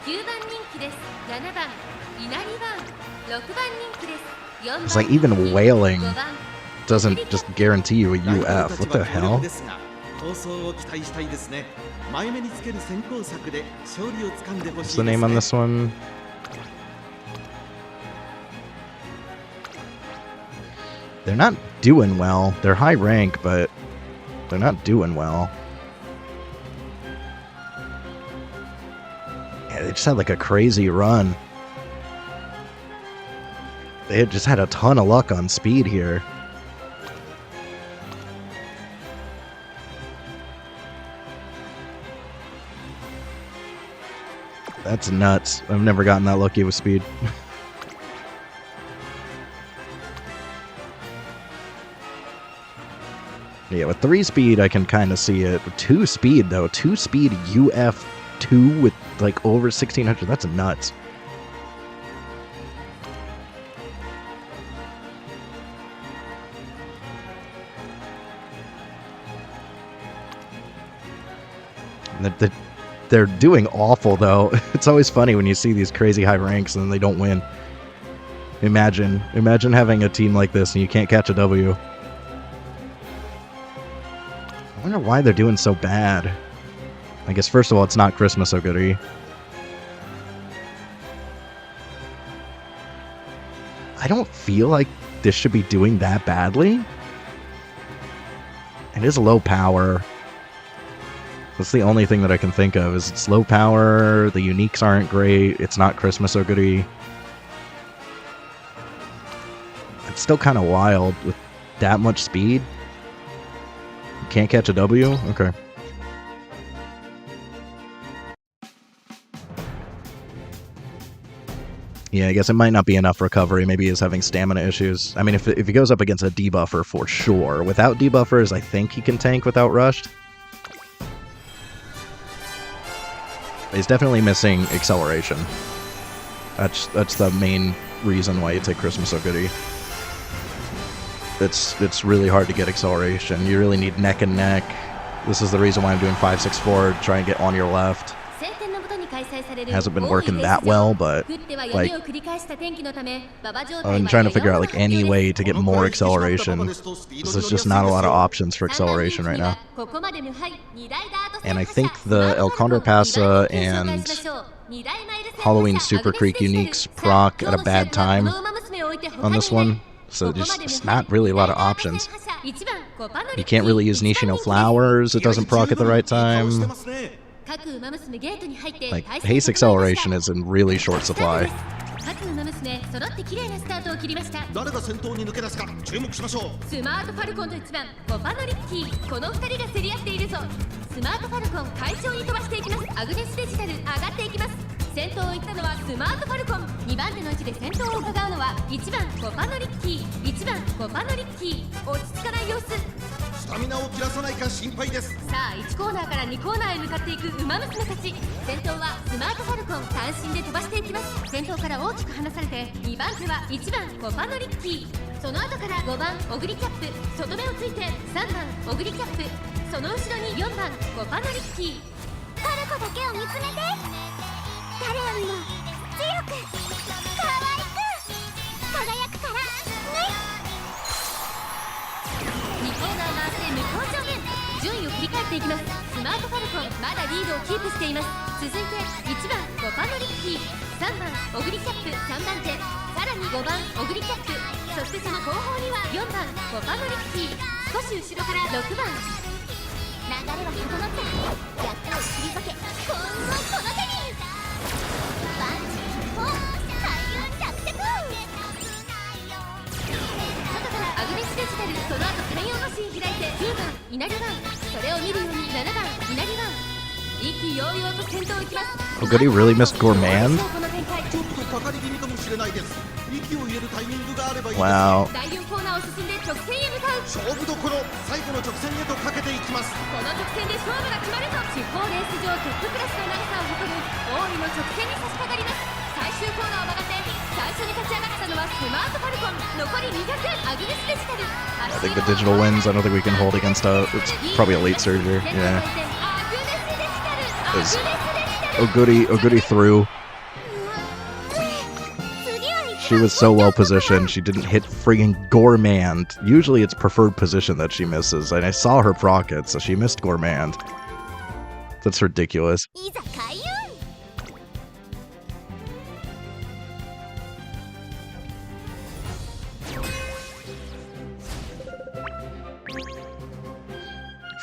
It's like even whaling doesn't just guarantee you a UF. What the hell? What's the name on this one? They're not doing well. They're high rank, but they're not doing well. Yeah, they just had like a crazy run. They had just had a ton of luck on speed here. That's nuts. I've never gotten that lucky with speed. Yeah, with 3 speed, I can kind of see it. With 2 speed, though, 2 speed UF2 with like over 1600, that's nuts. They're doing awful, though. It's always funny when you see these crazy high ranks and they don't win. Imagine having a team like this and you can't catch a W. I wonder why they're doing so bad. I guess, first of all, it's not Christmas Oguri. I don't feel like this should be doing that badly. It is low power. That's the only thing that I can think of, is it's low power, the uniques aren't great, it's not Christmas Oguri. It's still kind of wild with that much speed. You can't catch a W? Okay. Yeah, I guess it might not be enough recovery. Maybe he's having stamina issues. I mean, if he goes up against a debuffer, for sure. Without debuffers, I think he can tank without rushed. He's definitely missing acceleration. That's the main reason why you take Christmas Oguri. It's really hard to get acceleration. You really need neck and neck. This is the reason why I'm doing 5-6-4, try and get on your left. Hasn't been working that well, but like I'm trying to figure out like any way to get more acceleration. There's just not a lot of options for acceleration right now. And I think the El Condor Pasa and Halloween Super Creek uniques proc at a bad time on this one. So there's not really a lot of options. You can't really use Nishino Flowers, it doesn't proc at the right time. Like, haste acceleration is in really short supply. Oh, good, he really missed Gourmand? Wow. I think the digital wins. I don't think we can hold against it's probably a late surger. Yeah. Oguri threw. She was so well positioned, she didn't hit friggin' Gourmand. Usually it's preferred position that she misses, and I saw her proc it, so she missed Gourmand. That's ridiculous.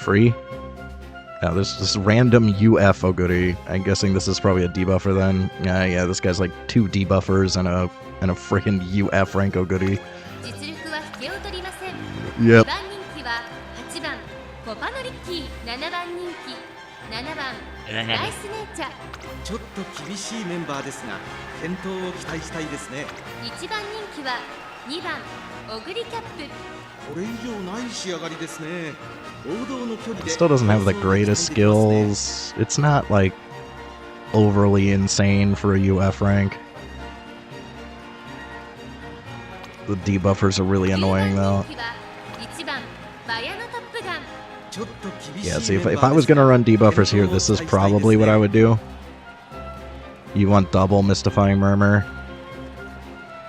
Free? Now this random UF Oguri. I'm guessing this is probably a debuffer then. Yeah, this guy's like 2 debuffers and a freaking UF rank Oguri. Yep. 7番ライスネイチャー、ちょっと厳しいメンバーですが健闘を期待したいですね。1番人気は2番オグリキャップ。これ以上ない仕上がりですね。王道の距離 It で still doesn't have the greatest skills. It's not like overly insane for a UF rank. The debuffers are really annoying though. 1番バヤのトップガン。ちょっと厳しい Yeah, see, メンバー if I was です gonna が run debuffers here, this is probably what I would do. You want double Mystifying Murmur.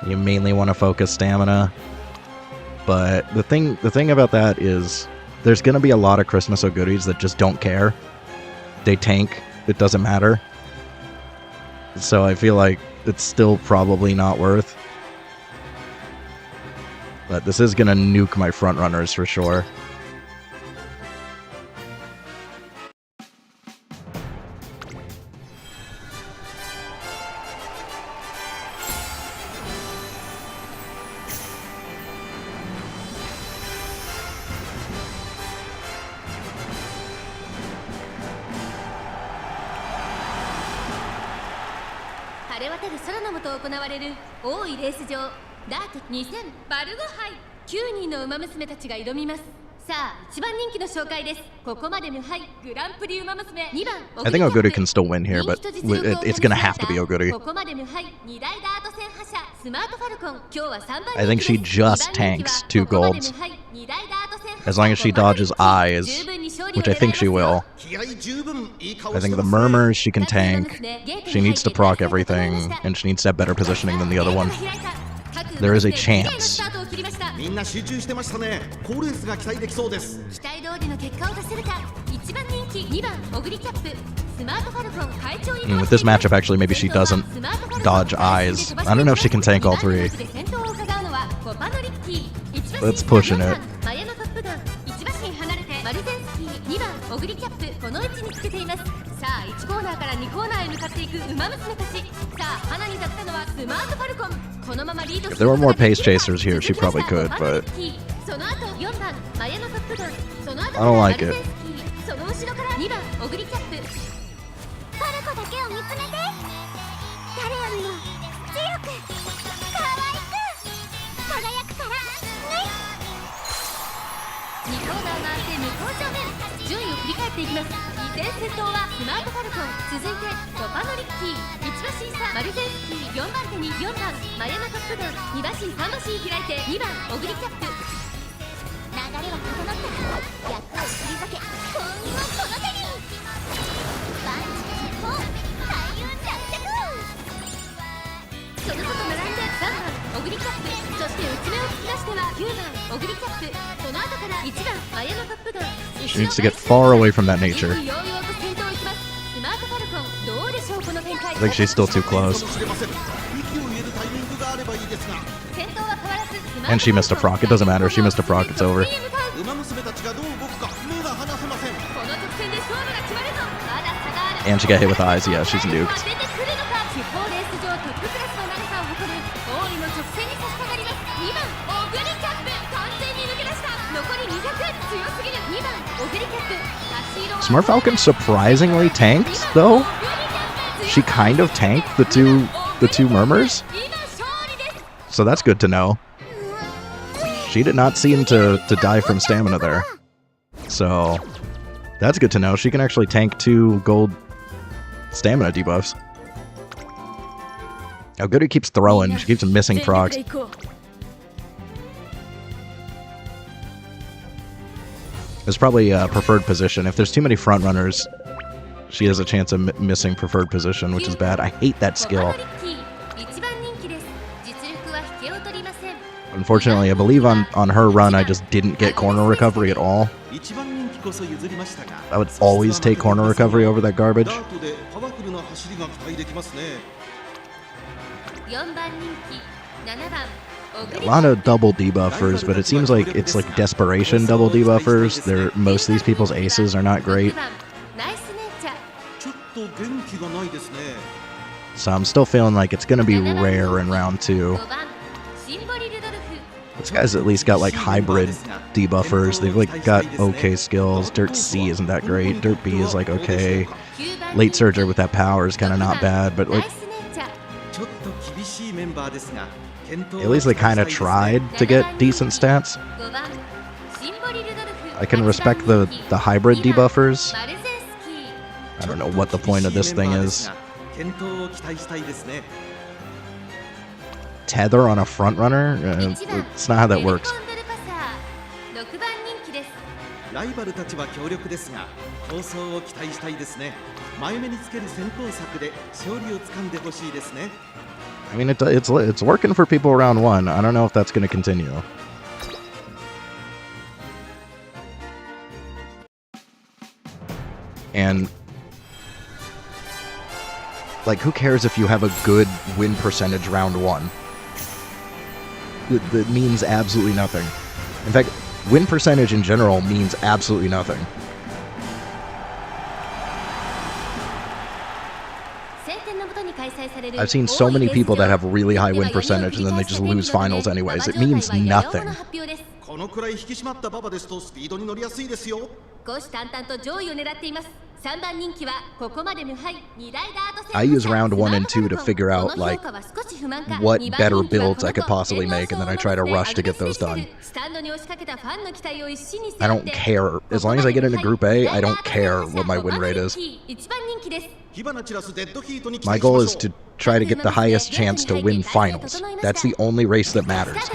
You mainly want to focus stamina. But the thing about that is there's gonna be a lot of Christmas goodies that just don't care. They tank, it doesn't matter. So I feel like it's still probably not worth. But this is gonna nuke my front runners for sure.晴れ渡る空の下行われる大井レース場ダート2000バルゴ杯。9人の馬娘たちが挑みます。さあ、1番人気の紹介です。ここまで無敗グランプリ馬娘2番 I think Oguri can still win here, but it's gonna have to be Oguri. ここまで無敗2大ダート戦覇者スマートファルコン。今日は3番人気 I think she です just 2番人気は tanks 2 ここまで golds. 無敗2大ダート戦覇者 As long as she dodges eyes, 十分に勝利を which I think she 狙いますよ。 will. 気合十分いい顔 I して think the ますね murmurs she can tank. She needs to proc everything, and she needs to have better positioning than the other one. There is a chance. みんな集中してましたね。好レースが期待できそうです。期待通りの結果を出せるか。1番人気2番オグリキャップスマートファルコン会長に With this matchup, actually, maybe she doesn't dodge eyes. I don't know if she can tank all three. That's pushing it. マヤのトップガン1馬身離れてマルゼンスキー2番オグリキャップこの位置につけています。さあ1コーナーから2コーナーへ向かっていく馬娘たち。さあ花に立ったのはスマートファルコン。このままリード If there were more pace chasers here, she probably could, but その後4番マヤのトップガン。その後 I don't like it. その後ろから2番オグリキャップ。パルコだけを見つめて。誰よりも強く可愛く輝くからね。2コーナー回って向こう正面順位を振り返っていきます。依然先頭はスマートファルコン、続いてコパノリッキー、1馬身差マルゼンスキー、4番手に4番マヤのトップガン、2馬身3馬身開いて2番オグリキャップ。流れは整ったら役を振り裂け幸運をこの手に。万事成功開運落着。その外並んで3番オグリキャップ、そして内目を突き出しては9番オグリキャップ、その後から1番マヤのトップガン。 she needs to get far away from that nature. 意気揚々と先頭を行きます。スマートファルコンどうでしょうこの展開。 I think she's still too かも close. しれません。息を入れるタイミングがあればいいですが。先頭は変わらずスマートファルコン。 And she missed a proc. It doesn't matter. She missed a proc. It's over. 馬娘たちがどう動くか目が離せません。この直線で勝負が決まるぞ。まだ差がある。 And she got hit with eyes. Yeah, she's nuked. 出てくるのか。地方レース場トップクラスの長さを誇る大井の直線に差し掛かります。2番オグリキャップ完全に抜け出した。残り200強すぎる。2番オグリキャップ。 Smart Falcon surprisingly tanked, though. She kind of tanked the two murmurs. So that's good to know. She did not seem to die from stamina there. So that's good to know. She can actually tank 2 gold stamina debuffs. How good it keeps throwing. She keeps missing procs. It's probably a preferred position. If there's too many front runners, she has a chance of missing preferred position, which is bad. I hate that skill. Unfortunately, I believe on her run, I just didn't get corner recovery at all. I would always take corner recovery over that garbage. A lot of double debuffers, but it seems like it's like desperation double debuffers. Most of these people's aces are not great. So I'm still feeling like it's going to be rare in round 2. This guy's at least got like hybrid debuffers. They've like got okay skills. Dirt C isn't that great. Dirt B is like okay. Late Surger with that power is kind of not bad, but like at least they kind of tried to get decent stats. I can respect the hybrid debuffers. I don't know what the point of this thing is. Tether on a front runner? It's not how that works. ライバルたちは強力ですが、構想を期待したいですね。前目につける戦闘策で勝利をつかんでほしいですね。I mean, it's working for people around 1. I don't know if that's going to continue. And like, who cares if you have a good win percentage round 1? That means absolutely nothing. In fact, win percentage in general means absolutely nothing. I've seen so many people that have really high win percentage and then they just lose finals anyways. It means nothing. このくらい引き締まった馬場ですとスピードに乗りやすいですよ。虎視眈々と上位を狙っています。3番人気はここまで無敗2大ダート戦。 I use round 1 and 2 to figure out like what better builds I could possibly make, and then I try to rush to get those done. I don't care. As long as I get into Group A, I don't care what my win rate is. My goal is to try to get the highest chance to win finals. That's the only race that matters.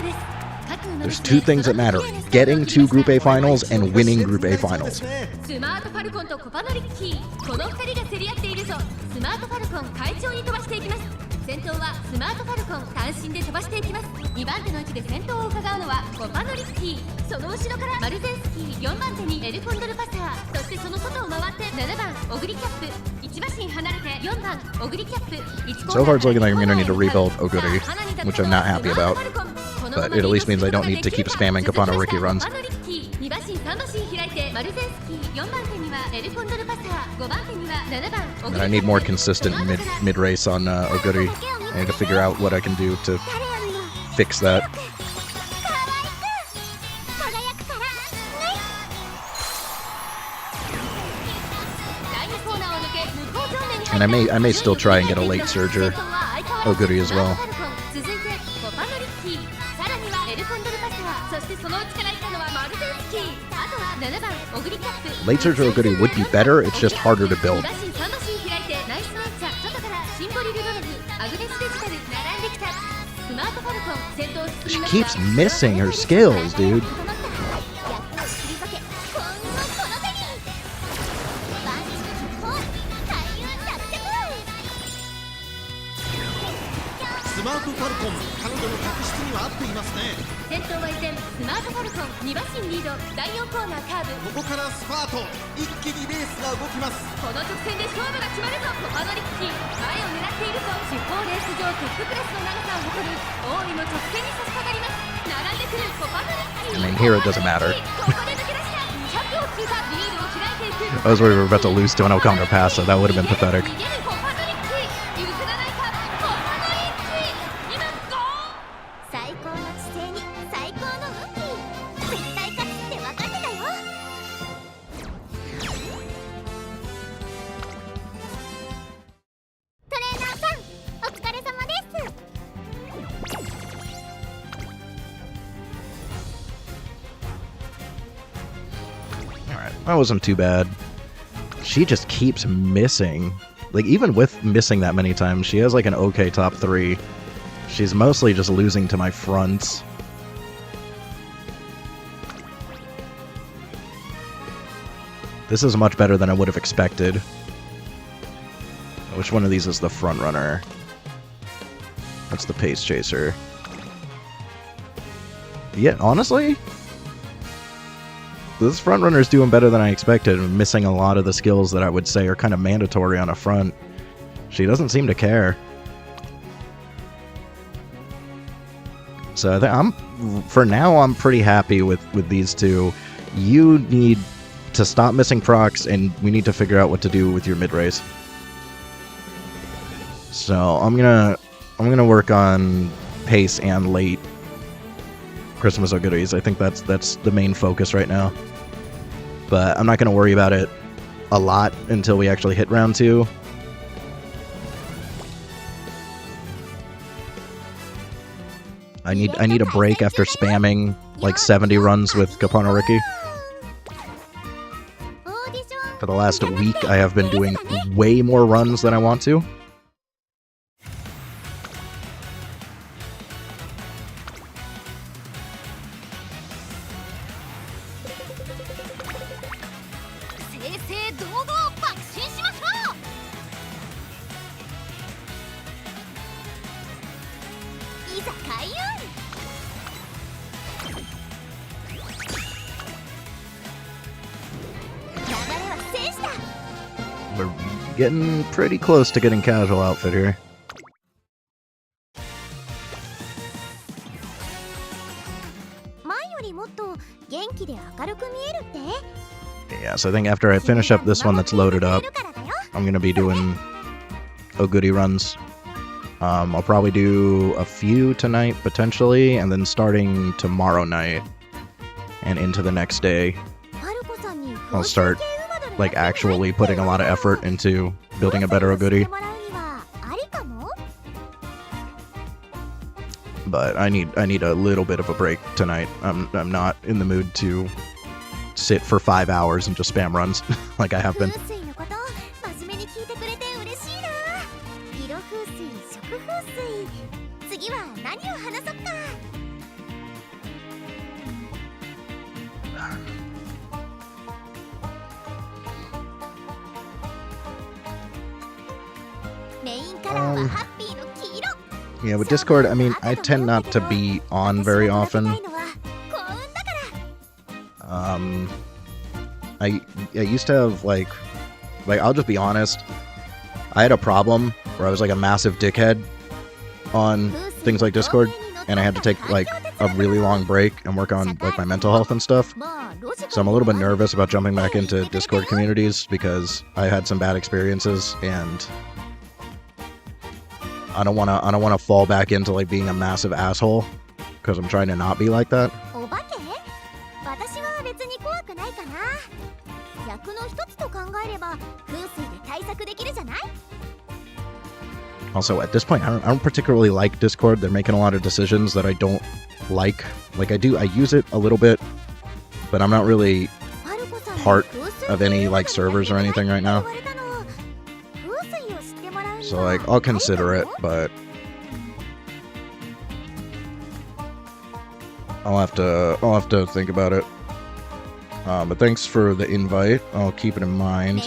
There's 2 things that matter: getting to Group A finals and winning Group A finals. スマートファルコンとコパノリッキー、この2人が競り合っているぞ。スマートファルコン快調に飛ばしていきます。先頭はスマートファルコン単身で飛ばしていきます。2番手の位置で先頭を伺うのはコパノリッキー、その後ろからマルゼンスキー、4番手にエルコンドルパサー、そしてその外を回って7番オグリキャップ、1馬身離れて4番オグリキャップ。 So far it's looking like I'm gonna need to rebuild Oguri, which I'm not happy about. But it at least means I don't need to keep spamming Kapano Ricky runs. And I need more consistent mid race on Oguri. I need to figure out what I can do to fix that. And I may still try and get a late Surger Oguri as well. Late Surger Oguri would be better, it's just harder to build. She keeps missing her skills, dude. スマートファルコン、彼女の確執には合っていますね。先頭は依然スマートファルコン2馬身リード。第4コーナーカーブ、ここからスパート、一気にレースが動きます。この直線で勝負が決まるぞ。コパノリッキー前を狙っているぞ。地方レース場トップクラスの長さを誇る大井の直線に差し掛かります。並んでくるコパノリッキー。 I mean, here it doesn't matter. ここで抜け出した200を通過、リードを開いていく。 I was worried we were about to lose to an Okanga pass, so that would have been pathetic. 逃げるコパノリッキー、譲らないかコパノリッキー。今ゴー。最高の姿勢に最高の運気、絶対勝つって分かってたよ。トレーナーさん、お疲れ様です。 Alright, that wasn't too bad. She just keeps missing. Like, even with missing that many times, she has like an okay top 3. She's mostly just losing to my fronts. This is much better than I would have expected. Which one of these is the front runner? That's the pace chaser. Yeah, honestly, this front runner is doing better than I expected, and missing a lot of the skills that I would say are kind of mandatory on a front. She doesn't seem to care. So I think for now, I'm pretty happy with these two. You need to stop missing procs, and we need to figure out what to do with your mid race. So I'm gonna work on pace and late. Christmas goodies. I think that's the main focus right now. But I'm not going to worry about it a lot until we actually hit round 2. I need a break after spamming like 70 runs with Kapanoriki. For the last week, I have been doing way more runs than I want to. We're getting pretty close to getting casual outfit here. Yeah, so I think after I finish up this one that's loaded up, I'm going to be doing Oguri runs. I'll probably do a few tonight, potentially, and then starting tomorrow night and into the next day, I'll start like actually putting a lot of effort into building a better Oguri. But I need a little bit of a break tonight. I'm not in the mood to sit for 5 hours and just spam runs like I have been. Yeah, with Discord, I mean, I tend not to be on very often. I used to have, like, I'll just be honest, I had a problem where I was, like, a massive dickhead on things like Discord, and I had to take, like, a really long break and work on, like, my mental health and stuff. So I'm a little bit nervous about jumping back into Discord communities because I had some bad experiences, and I don't wanna fall back into, like, being a massive asshole, because I'm trying to not be like that. Also, at this point, I don't particularly like Discord. They're making a lot of decisions that I don't like. Like, I use it a little bit, but I'm not really part of any, like, servers or anything right now. So, like, I'll consider it, but I'll have to think about it. But thanks for the invite. I'll keep it in mind.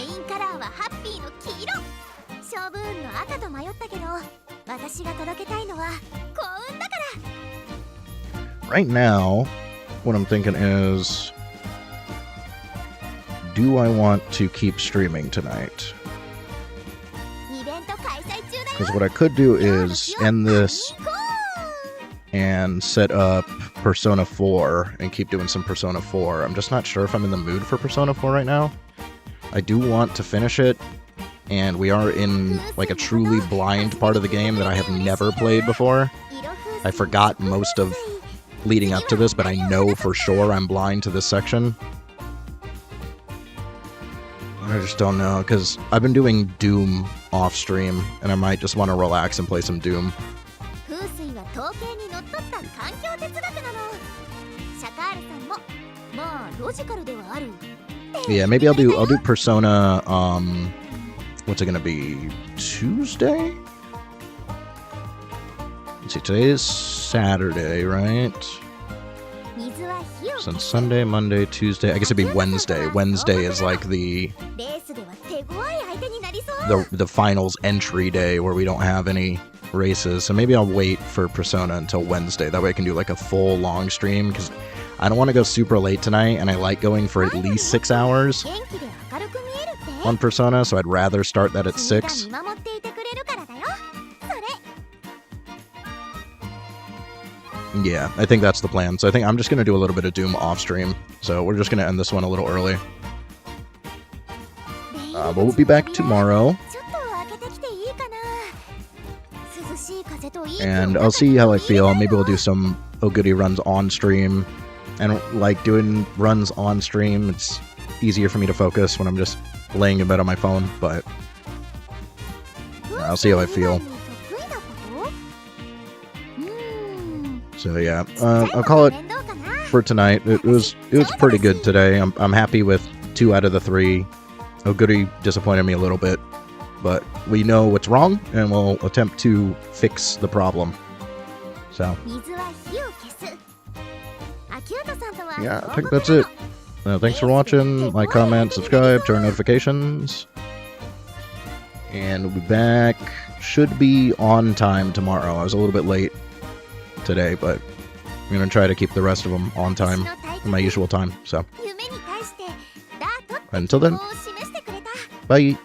Right now, what I'm thinking is, do I want to keep streaming tonight? Because what I could do is end this and set up Persona 4 and keep doing some Persona 4. I'm just not sure if I'm in the mood for Persona 4 right now. I do want to finish it, and we are in, like, a truly blind part of the game that I have never played before. I forgot most of leading up to this, but I know for sure I'm blind to this section. I just don't know, because I've been doing Doom off stream, and I might just want to relax and play some Doom. Yeah, maybe I'll do Persona, what's it gonna be, Tuesday? Let's see, today is Saturday, right? So Sunday, Monday, Tuesday, I guess it'd be Wednesday. Wednesday is like the finals entry day where we don't have any races. So maybe I'll wait for Persona until Wednesday. That way I can do like a full long stream, because I don't want to go super late tonight, and I like going for at least 6 hours on Persona, so I'd rather start that at 6. Yeah, I think that's the plan. So I think I'm just going to do a little bit of Doom off stream. So we're just going to end this one a little early. But we'll be back tomorrow. And I'll see how I feel. Maybe we'll do some Oguri runs on stream. I don't like doing runs on stream. It's easier for me to focus when I'm just laying in bed on my phone, but I'll see how I feel. So yeah, I'll call it for tonight. It was pretty good today. I'm happy with 2 out of the 3. Oguri disappointed me a little bit, but we know what's wrong and we'll attempt to fix the problem. So yeah, I think that's it. Thanks for watching. Like, comment, subscribe, turn notifications, and we'll be back. Should be on time tomorrow. I was a little bit late today, but I'm gonna try to keep the rest of them on time, in my usual time. So until then, bye.